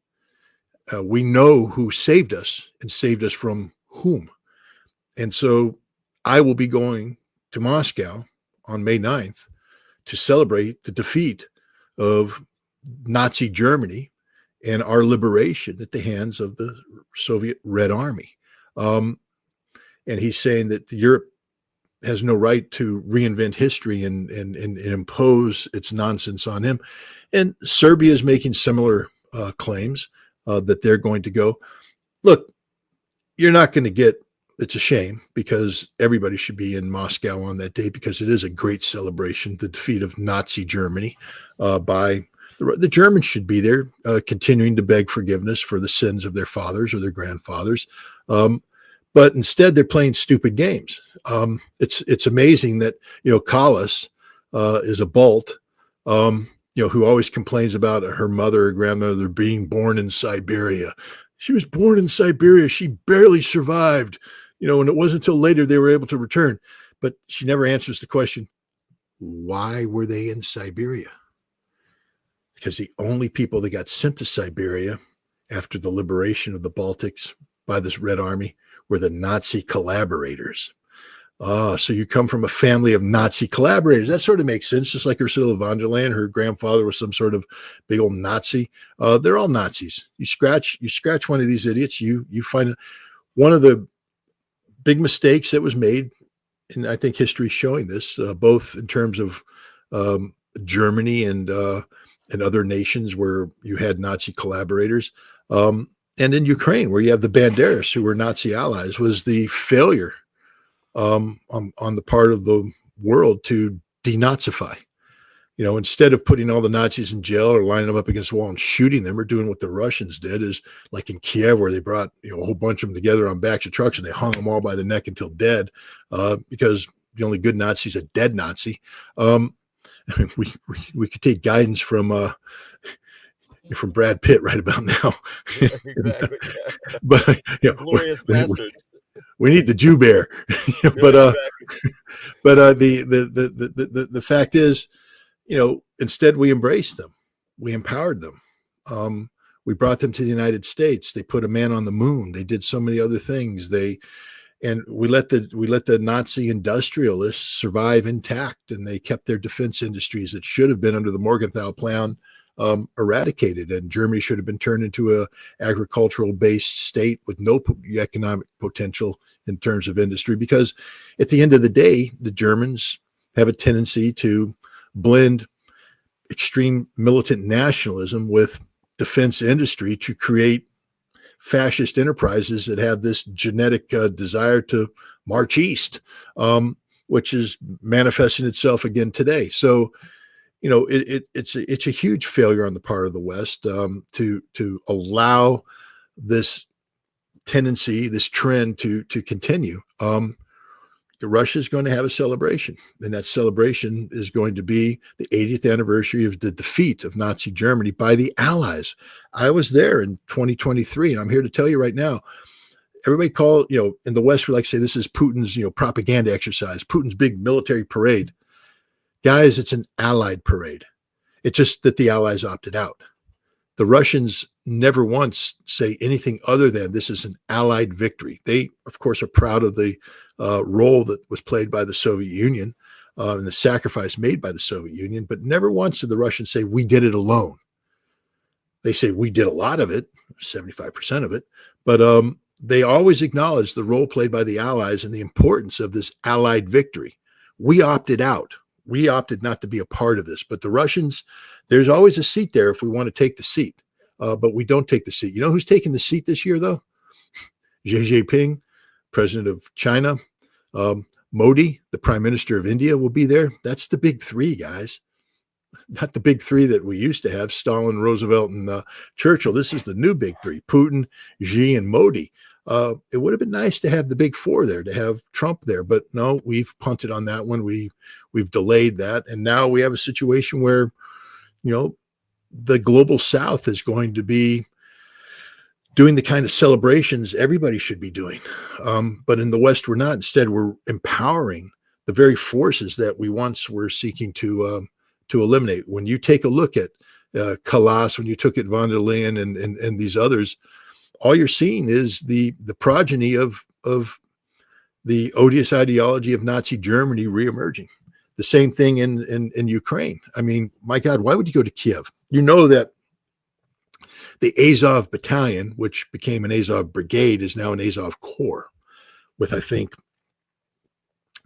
We know who saved us and saved us from whom. And so I will be going to Moscow on May 9th to celebrate the defeat of Nazi Germany and our liberation at the hands of the Soviet Red Army. And he's saying that Europe has no right to reinvent history and impose its nonsense on him. And Serbia is making similar claims that they're going to go. Look, you're not going to get, it's a shame because everybody should be in Moscow on that day because it is a great celebration, the defeat of Nazi Germany by the Germans should be there continuing to beg forgiveness for the sins of their fathers or their grandfathers. But instead they're playing stupid games. It's amazing that, Callas is a Balt, who always complains about her mother or grandmother being born in Siberia. She was born in Siberia. She barely survived, and it wasn't until later they were able to return. But she never answers the question, why were they in Siberia? Because the only people that got sent to Siberia after the liberation of the Baltics by this Red Army were the Nazi collaborators. So you come from a family of Nazi collaborators. That sort of makes sense. Just like Ursula von der Leyen, her grandfather was some sort of big old Nazi. They're all Nazis. You scratch one of these idiots, you find one of the big mistakes that was made, and I think history is showing this, both in terms of Germany and other nations where you had Nazi collaborators, and in Ukraine where you have the Banderas who were Nazi allies, was the failure on the part of the world to denazify. Instead of putting all the Nazis in jail or lining them up against the wall and shooting them or doing what the Russians did, is like in Kiev where they brought a whole bunch of them together on backs of trucks and they hung them all by the neck until dead, because the only good Nazi is a dead Nazi. We could take guidance from Brad Pitt right about now. Exactly. But glorious bastard. We need the Jew bear. But the fact is, instead we embraced them, we empowered them, we brought them to the United States. They put a man on the moon. They did so many other things. And we let the Nazi industrialists survive intact, and they kept their defense industries that should have been under the Morgenthau Plan eradicated, and Germany should have been turned into a agricultural based state with no economic potential in terms of industry, because at the end of the day, the Germans have a tendency to blend extreme militant nationalism with defense industry to create fascist enterprises that have this genetic desire to march east, which is manifesting itself again today. So, it's a huge failure on the part of the West to allow this tendency, this trend to continue. Russia is going to have a celebration, and that celebration is going to be the 80th anniversary of the defeat of Nazi Germany by the Allies. I was there in 2023, and I'm here to tell you right now, everybody in the West, we like to say this is Putin's, propaganda exercise, Putin's big military parade. Guys, it's an Allied parade. It's just that the Allies opted out. The Russians never once say anything other than this is an Allied victory. They, of course, are proud of the role that was played by the Soviet Union and the sacrifice made by the Soviet Union, but never once did the Russians say, we did it alone. They say we did a lot of it, 75% of it, but they always acknowledge the role played by the Allies and the importance of this Allied victory. We opted out. we opted not to be a part of this. But the Russians, there's always a seat there if we want to take the seat. But we don't take the seat. You know who's taking the seat this year, though? Xi Jinping, president of China. Modi, the prime minister of India, will be there. That's the big three, guys. Not the big three that we used to have, Stalin, Roosevelt, and Churchill. This is the new big three, Putin, Xi, and Modi. It would have been nice to have the big four there, to have Trump there, but no, we've punted on that one. We've delayed that, and now we have a situation where, the global South is going to be doing the kind of celebrations everybody should be doing, but in the West we're not. Instead, we're empowering the very forces that we once were seeking to eliminate. When you take a look at Kallas, when you took at von der Leyen and these others, all you're seeing is the progeny of the odious ideology of Nazi Germany reemerging. The same thing in Ukraine. I mean, my God, why would you go to Kiev? You know that the Azov Battalion, which became an Azov Brigade, is now an Azov Corps, with, I think,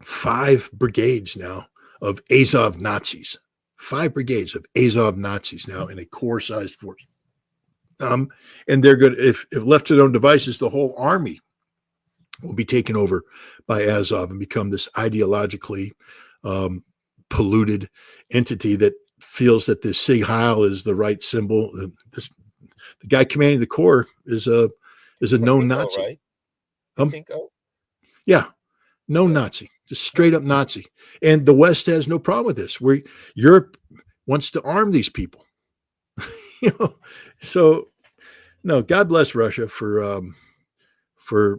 5 brigades now of Azov Nazis. 5 brigades of Azov Nazis now in a corps-sized force. And they're good. If left to their own devices, the whole army will be taken over by Azov and become this ideologically polluted entity that feels that this Sig Heil is the right symbol. The guy commanding the corps is a known Nazi. Right? Pinko? Yeah, known Nazi, just straight up Nazi. And the West has no problem with this. Europe wants to arm these people. So no, God bless Russia for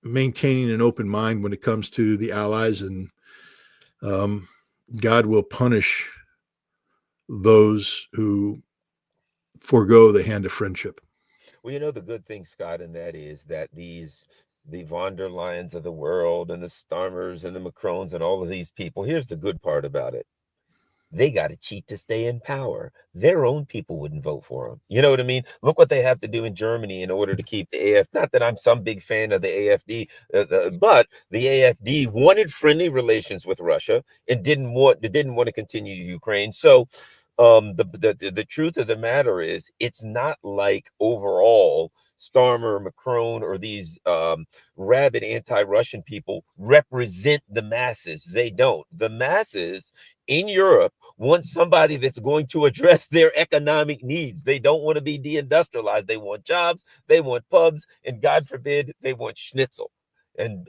maintaining an open mind when it comes to the allies, and God will punish those who forego the hand of friendship. Well, the good thing, Scott, and that is that the von der Leyens of the world and the Starmers and the Macrons and all of these people, here's the good part about it. They got to cheat to stay in power. Their own people wouldn't vote for them. You know what I mean? Look what they have to do in Germany in order to keep the AFD. Not that I'm some big fan of the AFD, but the AFD wanted friendly relations with Russia and didn't want to continue Ukraine. So the truth of the matter is, it's not like overall Starmer, Macron, or these rabid anti-Russian people represent the masses. They don't. The masses in Europe want somebody that's going to address their economic needs. They don't want to be deindustrialized. They want jobs, they want pubs, and God forbid, they want schnitzel and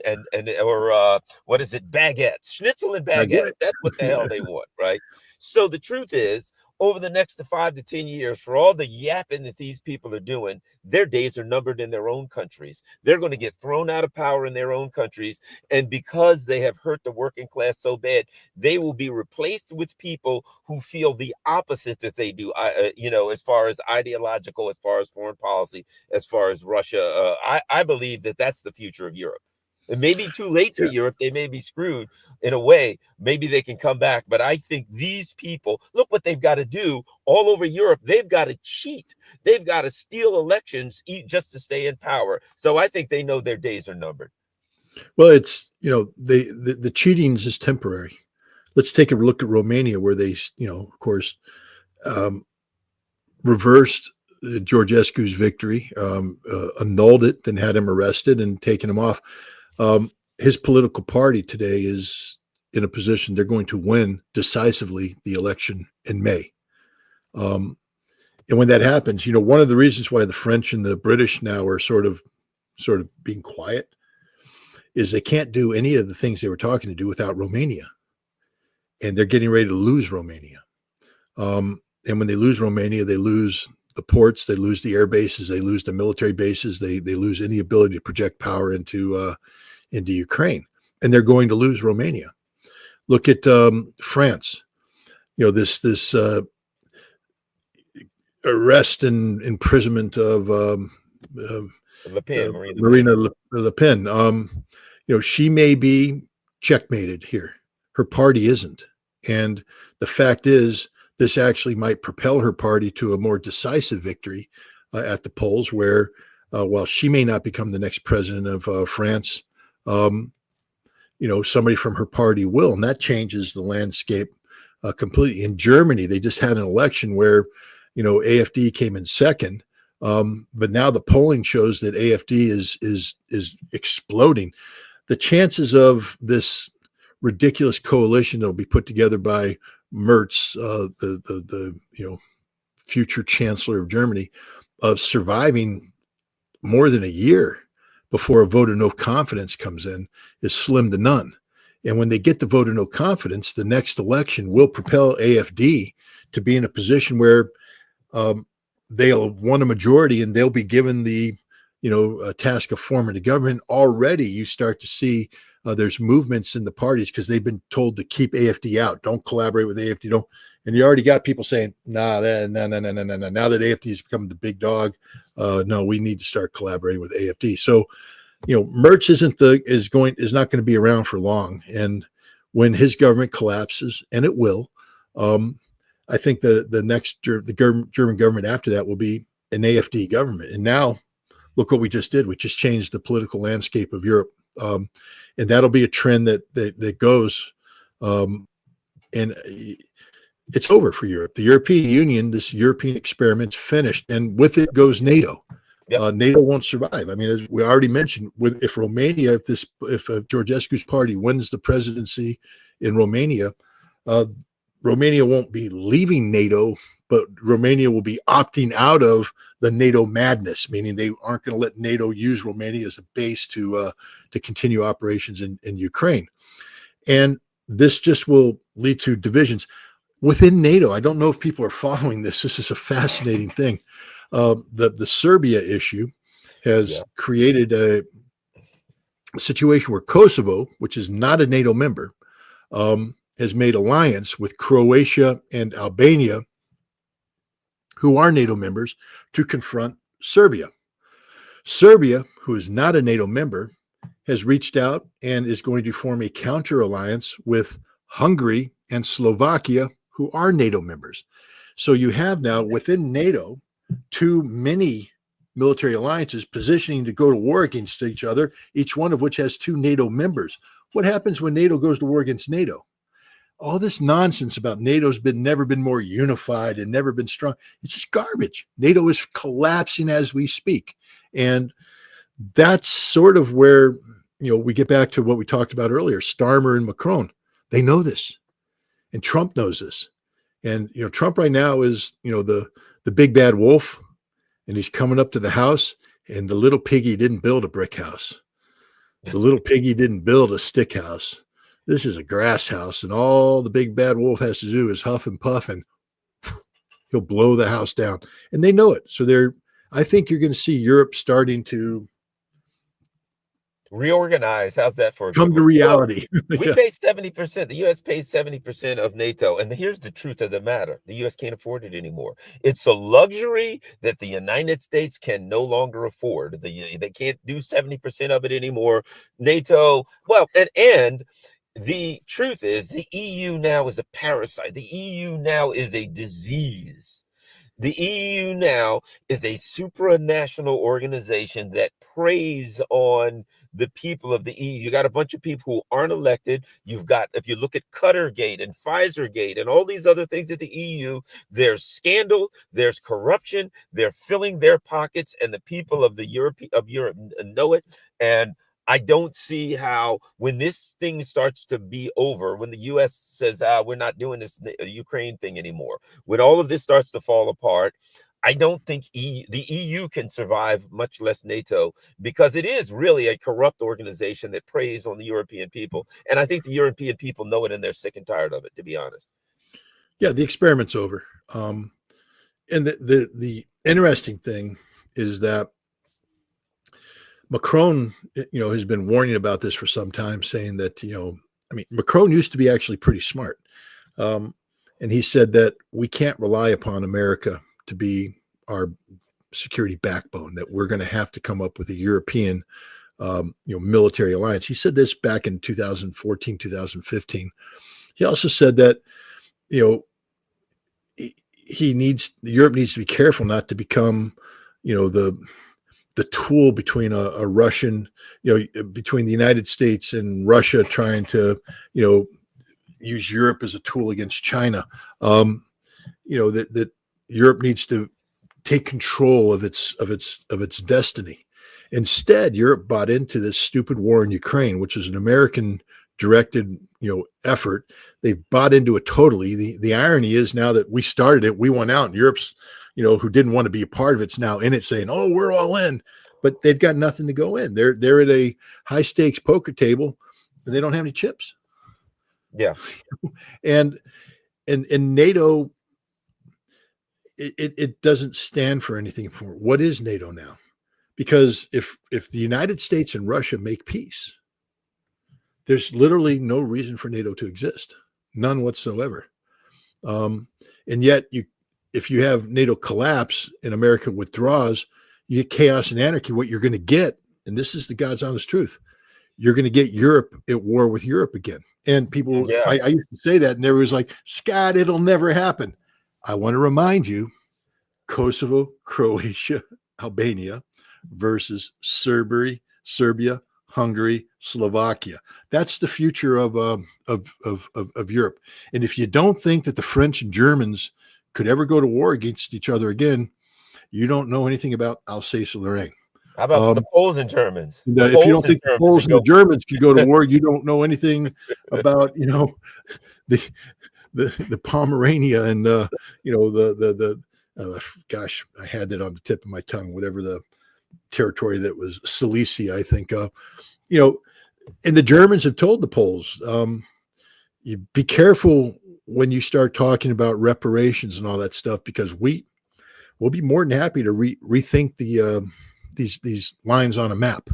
what is it, baguettes, schnitzel and baguette. That's what the hell they want, right? So the truth is, over the next 5 to 10 years, for all the yapping that these people are doing, their days are numbered in their own countries. They're going to get thrown out of power in their own countries. And because they have hurt the working class so bad, they will be replaced with people who feel the opposite that they do, as far as ideological, as far as foreign policy, as far as Russia. I believe that that's the future of Europe. It may be too late for Europe. They may be screwed in a way. Maybe they can come back. But I think these people, look what they've got to do all over Europe. They've got to cheat. They've got to steal elections just to stay in power. So I think they know their days are numbered. Well, it's, the cheating is temporary. Let's take a look at Romania, where they, of course, reversed Georgescu's victory, annulled it, then had him arrested and taken him off. His political party today is in a position they're going to win decisively the election in May. And when that happens, one of the reasons why the French and the British now are sort of being quiet is they can't do any of the things they were talking to do without Romania. And they're getting ready to lose Romania. And when they lose Romania, they lose the ports, they lose the air bases, they lose the military bases, they lose any ability to project power into Ukraine, and they're going to lose Romania. Look at France. This arrest and imprisonment of Marine Le Pen. She may be checkmated here. Her party isn't, and the fact is, this actually might propel her party to a more decisive victory at the polls, where while she may not become the next president of France, somebody from her party will, and that changes the landscape completely. In Germany, they just had an election where, AFD came in second, but now the polling shows that AFD is exploding. The chances of this ridiculous coalition that will be put together by Merz, the future chancellor of Germany, of surviving more than a year before a vote of no confidence comes in is slim to none. And when they get the vote of no confidence, the next election will propel AFD to be in a position where they'll have won a majority and they'll be given the task of forming the government. Already you start to see there's movements in the parties because they've been told to keep AFD out, don't collaborate with AFD, don't. And you already got people saying, no. Now that AFD has become the big dog, no, we need to start collaborating with AFD. So, Merz is not going to be around for long. And when his government collapses, and it will, I think the German government after that will be an AFD government. And now, look what we just did. We just changed the political landscape of Europe, and that'll be a trend that goes. And it's over for Europe. The European Union, this European experiment's finished, and with it goes NATO. Yep. NATO won't survive. I mean, as we already mentioned, if Romania, if Georgescu's party wins the presidency in Romania, Romania won't be leaving NATO, but Romania will be opting out of the NATO madness, meaning they aren't going to let NATO use Romania as a base to continue operations in Ukraine. And this just will lead to divisions within NATO. I don't know if people are following this. This is a fascinating thing. The Serbia issue has created a situation where Kosovo, which is not a NATO member, has made alliance with Croatia and Albania, who are NATO members, to confront Serbia. Serbia, who is not a NATO member, has reached out and is going to form a counter alliance with Hungary and Slovakia, who are NATO members. So you have now within NATO too many military alliances positioning to go to war against each other, each one of which has two NATO members. What happens when NATO goes to war against NATO? All this nonsense about NATO's never been more unified and never been strong. It's just garbage. NATO is collapsing as we speak. And that's sort of where, we get back to what we talked about earlier, Starmer and Macron. They know this. And Trump knows this. And, Trump right now is, the big bad wolf, and he's coming up to the house, and the little piggy didn't build a brick house. The little piggy didn't build a stick house. This is a grass house, and all the big bad wolf has to do is huff and puff, and he'll blow the house down. And they know it. So I think you're going to see Europe starting to reorganize. How's that for come to reality? We pay 70%. The U.S. pays 70% of NATO. And here's the truth of the matter. The U.S. can't afford it anymore. It's a luxury that the United States can no longer afford. They can't do 70% of it anymore. NATO, well, and the truth is the EU now is a parasite. The EU now is a disease. The EU now is a supranational organization that preys on the people of the EU. You got a bunch of people who aren't elected. You've got, if you look at Cuttergate and Pfizergate and all these other things at the EU, there's scandal, there's corruption, they're filling their pockets, and the people of Europe know it. And I don't see how, when this thing starts to be over, when the U.S. says, we're not doing this Ukraine thing anymore, when all of this starts to fall apart, I don't think the EU can survive, much less NATO, because it is really a corrupt organization that preys on the European people. And I think the European people know it, and they're sick and tired of it, to be honest. Yeah, the experiment's over. And the interesting thing is that Macron, has been warning about this for some time, saying that, Macron used to be actually pretty smart. And he said that we can't rely upon America to be our security backbone, that we're going to have to come up with a European, military alliance. He said this back in 2014, 2015. He also said that, Europe needs to be careful not to become, the tool between a Russian, between the United States and Russia trying to, use Europe as a tool against China. That Europe needs to take control of its destiny. Instead, Europe bought into this stupid war in Ukraine, which is an American directed, effort. They've bought into it totally. The irony is now that we started it, we went out, and Europe's, who didn't want to be a part of it's now in it, saying, "Oh, we're all in," but they've got nothing to go in. They're at a high stakes poker table, and they don't have any chips. Yeah, and NATO, it doesn't stand for anything. For what is NATO now? Because if the United States and Russia make peace, there's literally no reason for NATO to exist, none whatsoever. And yet, if you have NATO collapse and America withdraws, you get chaos and anarchy. What you're going to get, and this is the God's honest truth, you're going to get Europe at war with Europe again. And people, yeah. I used to say that, and everyone was like, "Scott, it'll never happen." I want to remind you, Kosovo, Croatia, Albania versus Serbia, Hungary, Slovakia. That's the future of Europe. And if you don't think that the French and Germans could ever go to war against each other again, you don't know anything about Alsace-Lorraine. How about the Poles and Germans? If you don't think the Poles and the Germans could go to war, you don't know anything about, the Pomerania and gosh, I had that on the tip of my tongue, whatever the territory that was Silesia, I think. And the Germans have told the Poles, you be careful when you start talking about reparations and all that stuff, because we'll be more than happy to rethink these lines on a map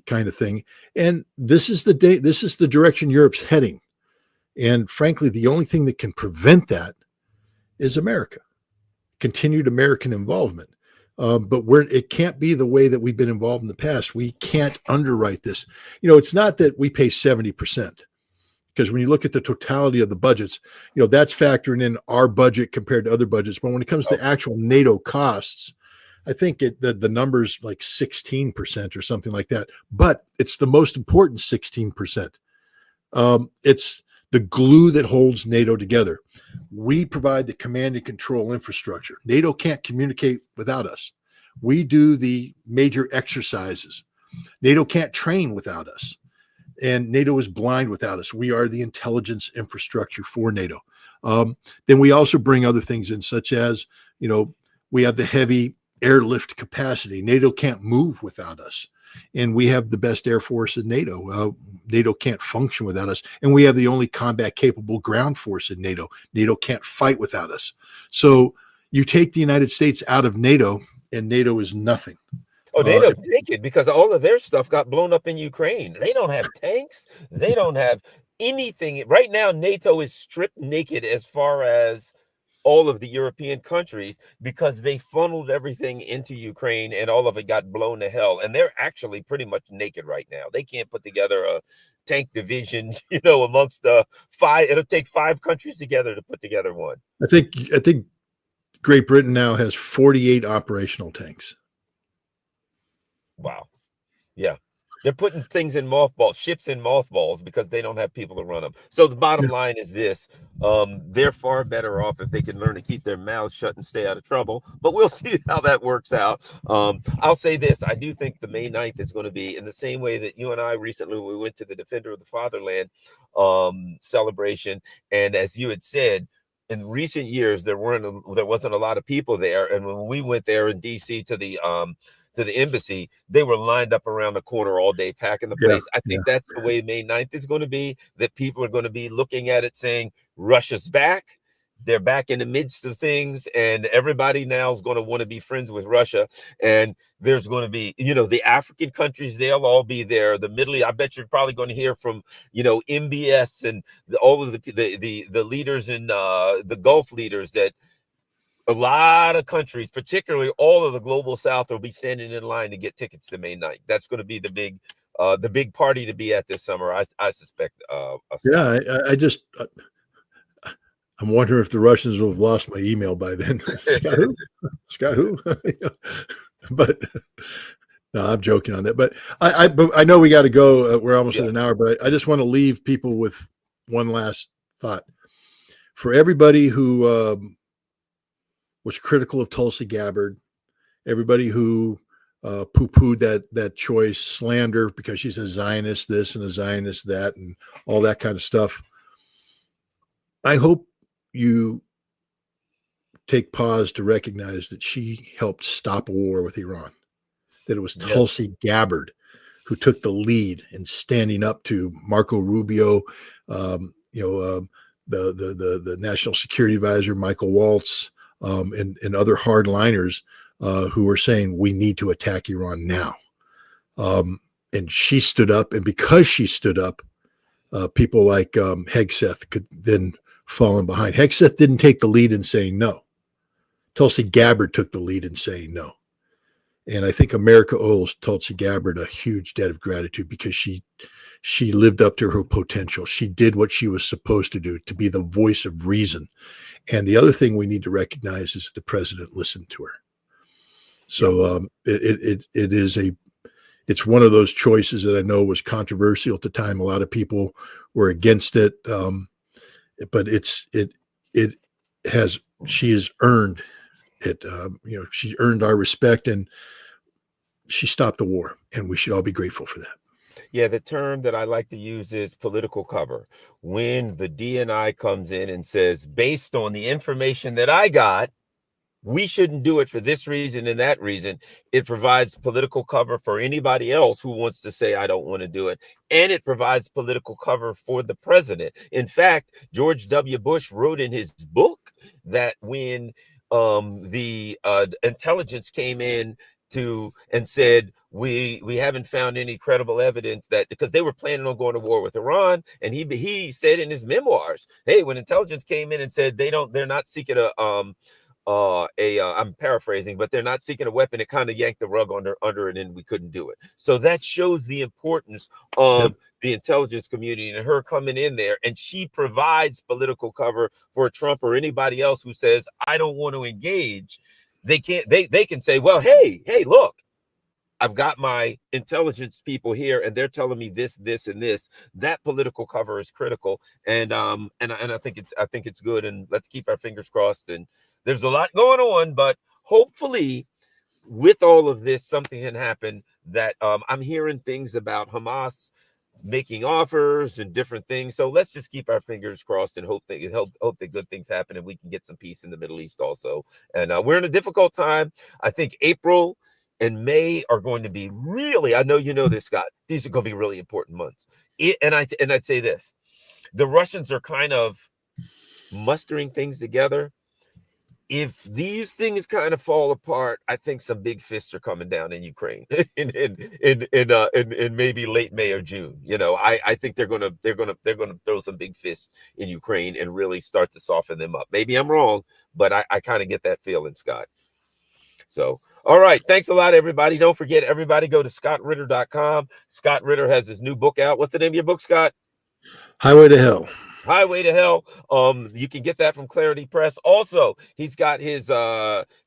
kind of thing. And this is the direction Europe's heading. And frankly, the only thing that can prevent that is America, continued American involvement. But it can't be the way that we've been involved in the past. We can't underwrite this. It's not that we pay 70%, because when you look at the totality of the budgets, that's factoring in our budget compared to other budgets. But when it comes to actual NATO costs, I think the number's like 16% or something like that. But it's the most important 16%. It's the glue that holds NATO together. We provide the command and control infrastructure. NATO can't communicate without us. We do the major exercises. NATO can't train without us. And NATO is blind without us. We are the intelligence infrastructure for NATO. Then we also bring other things in, such as, we have the heavy airlift capacity. NATO can't move without us. And we have the best air force in NATO. NATO can't function without us. And we have the only combat capable ground force in NATO. NATO can't fight without us. So you take the United States out of NATO, and NATO is nothing. Oh, NATO's naked because all of their stuff got blown up in Ukraine. They don't have tanks. They don't have anything. Right now, NATO is stripped naked as far as all of the European countries, because they funneled everything into Ukraine and all of it got blown to hell. And they're actually pretty much naked right now. They can't put together a tank division, amongst the five. It'll take 5 countries together to put together one. I think Great Britain now has 48 operational tanks. Wow. Yeah. They're putting things in mothballs, ships in mothballs, because they don't have people to run them. So the bottom line is this: they're far better off if they can learn to keep their mouths shut and stay out of trouble. But we'll see how that works out. I'll say this: I do think the May 9th is going to be in the same way that you and I recently, we went to the Defender of the Fatherland celebration, and as you had said, in recent years there wasn't a lot of people there, and when we went there in DC to the embassy, they were lined up around the corner all day, packing the place. I think that's the way May 9th is going to be, that people are going to be looking at it saying, Russia's back. They're back in the midst of things, and everybody now is going to want to be friends with Russia. And there's going to be, the African countries, they'll all be there. The Middle East, I bet you're probably going to hear from, MBS and all of the leaders in the Gulf leaders, that a lot of countries, particularly all of the global South, will be standing in line to get tickets to May 9th. That's going to be the big party to be at this summer, I suspect. I'm wondering if the Russians will have lost my email by then. Scott who? Scott who? But No, I'm joking on that, but I know we got to go. We're almost Yeah. at an hour, but I just want to leave people with one last thought. For everybody who was critical of Tulsi Gabbard, everybody who poo-pooed that choice, slander because she's a Zionist this and a Zionist that, and all that kind of stuff. I hope you take pause to recognize that she helped stop a war with Iran. That it was Yep. Tulsi Gabbard who took the lead in standing up to Marco Rubio, the National Security Advisor Michael Waltz, and other hardliners who were saying we need to attack Iran now. And she stood up, and because she stood up, people like Hegseth could then fall in behind. Hegseth didn't take the lead in saying no. Tulsi Gabbard took the lead in saying no. And I think America owes Tulsi Gabbard a huge debt of gratitude because she lived up to her potential. She did what she was supposed to do, to be the voice of reason. And the other thing we need to recognize is the president listened to her. So it's one of those choices that I know was controversial at the time. A lot of people were against it, but she has earned it. She earned our respect, and she stopped the war, and we should all be grateful for that. Yeah, the term that I like to use is political cover. When the DNI comes in and says, based on the information that I got, we shouldn't do it for this reason and that reason, it provides political cover for anybody else who wants to say, I don't want to do it. And it provides political cover for the president. In fact, George W. Bush wrote in his book that when the intelligence came in and said, we haven't found any credible evidence that, because they were planning on going to war with Iran, and he said in his memoirs, hey, when intelligence came in and said they're not seeking I'm paraphrasing, but they're not seeking a weapon, it kind of yanked the rug under it, and we couldn't do it. So that shows the importance of the intelligence community and her coming in there, and she provides political cover for Trump or anybody else who says, I don't want to engage. They can say, well, hey, look, I've got my intelligence people here, and they're telling me this, and this. That political cover is critical, and I think it's good. And let's keep our fingers crossed. And there's a lot going on, but hopefully, with all of this, something can happen. That I'm hearing things about Hamas making offers and different things. So let's just keep our fingers crossed and hope that good things happen and we can get some peace in the Middle East also. And we're in a difficult time. I think April and May are going to be really, I know you know this, Scott, these are going to be really important months. And I'd say this, the Russians are kind of mustering things together. If these things kind of fall apart, I think some big fists are coming down in Ukraine in maybe late May or June. I think they're gonna throw some big fists in Ukraine and really start to soften them up. Maybe I'm wrong, but I kind of get that feeling, Scott. So, all right. Thanks a lot, everybody. Don't forget, everybody go to scottritter.com. Scott Ritter has his new book out. What's the name of your book, Scott? Highway to Hell. Highway to Hell. You can get that from Clarity Press. Also, he's got his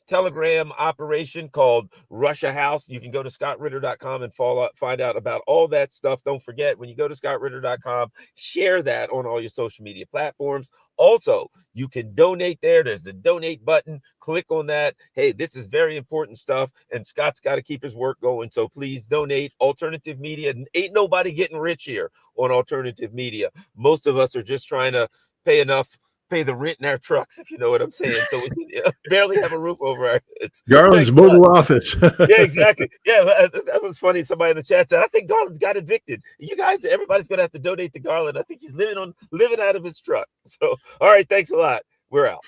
Telegram operation called Russia House. You can go to scottritter.com and find out about all that stuff. Don't forget, when you go to scottritter.com, share that on all your social media platforms. Also, you can donate there. There's a donate button. Click on that. Hey, this is very important stuff, and Scott's got to keep his work going. So please donate. Alternative media. Ain't nobody getting rich here on alternative media. Most of us are just trying to pay the rent in our trucks, if you know what I'm saying. So we can barely have a roof over our heads. Garland's mobile office. Yeah, exactly. Yeah, that was funny. Somebody in the chat said, I think Garland's got evicted. You guys, everybody's going to have to donate to Garland. I think he's living out of his truck. So, all right, thanks a lot. We're out.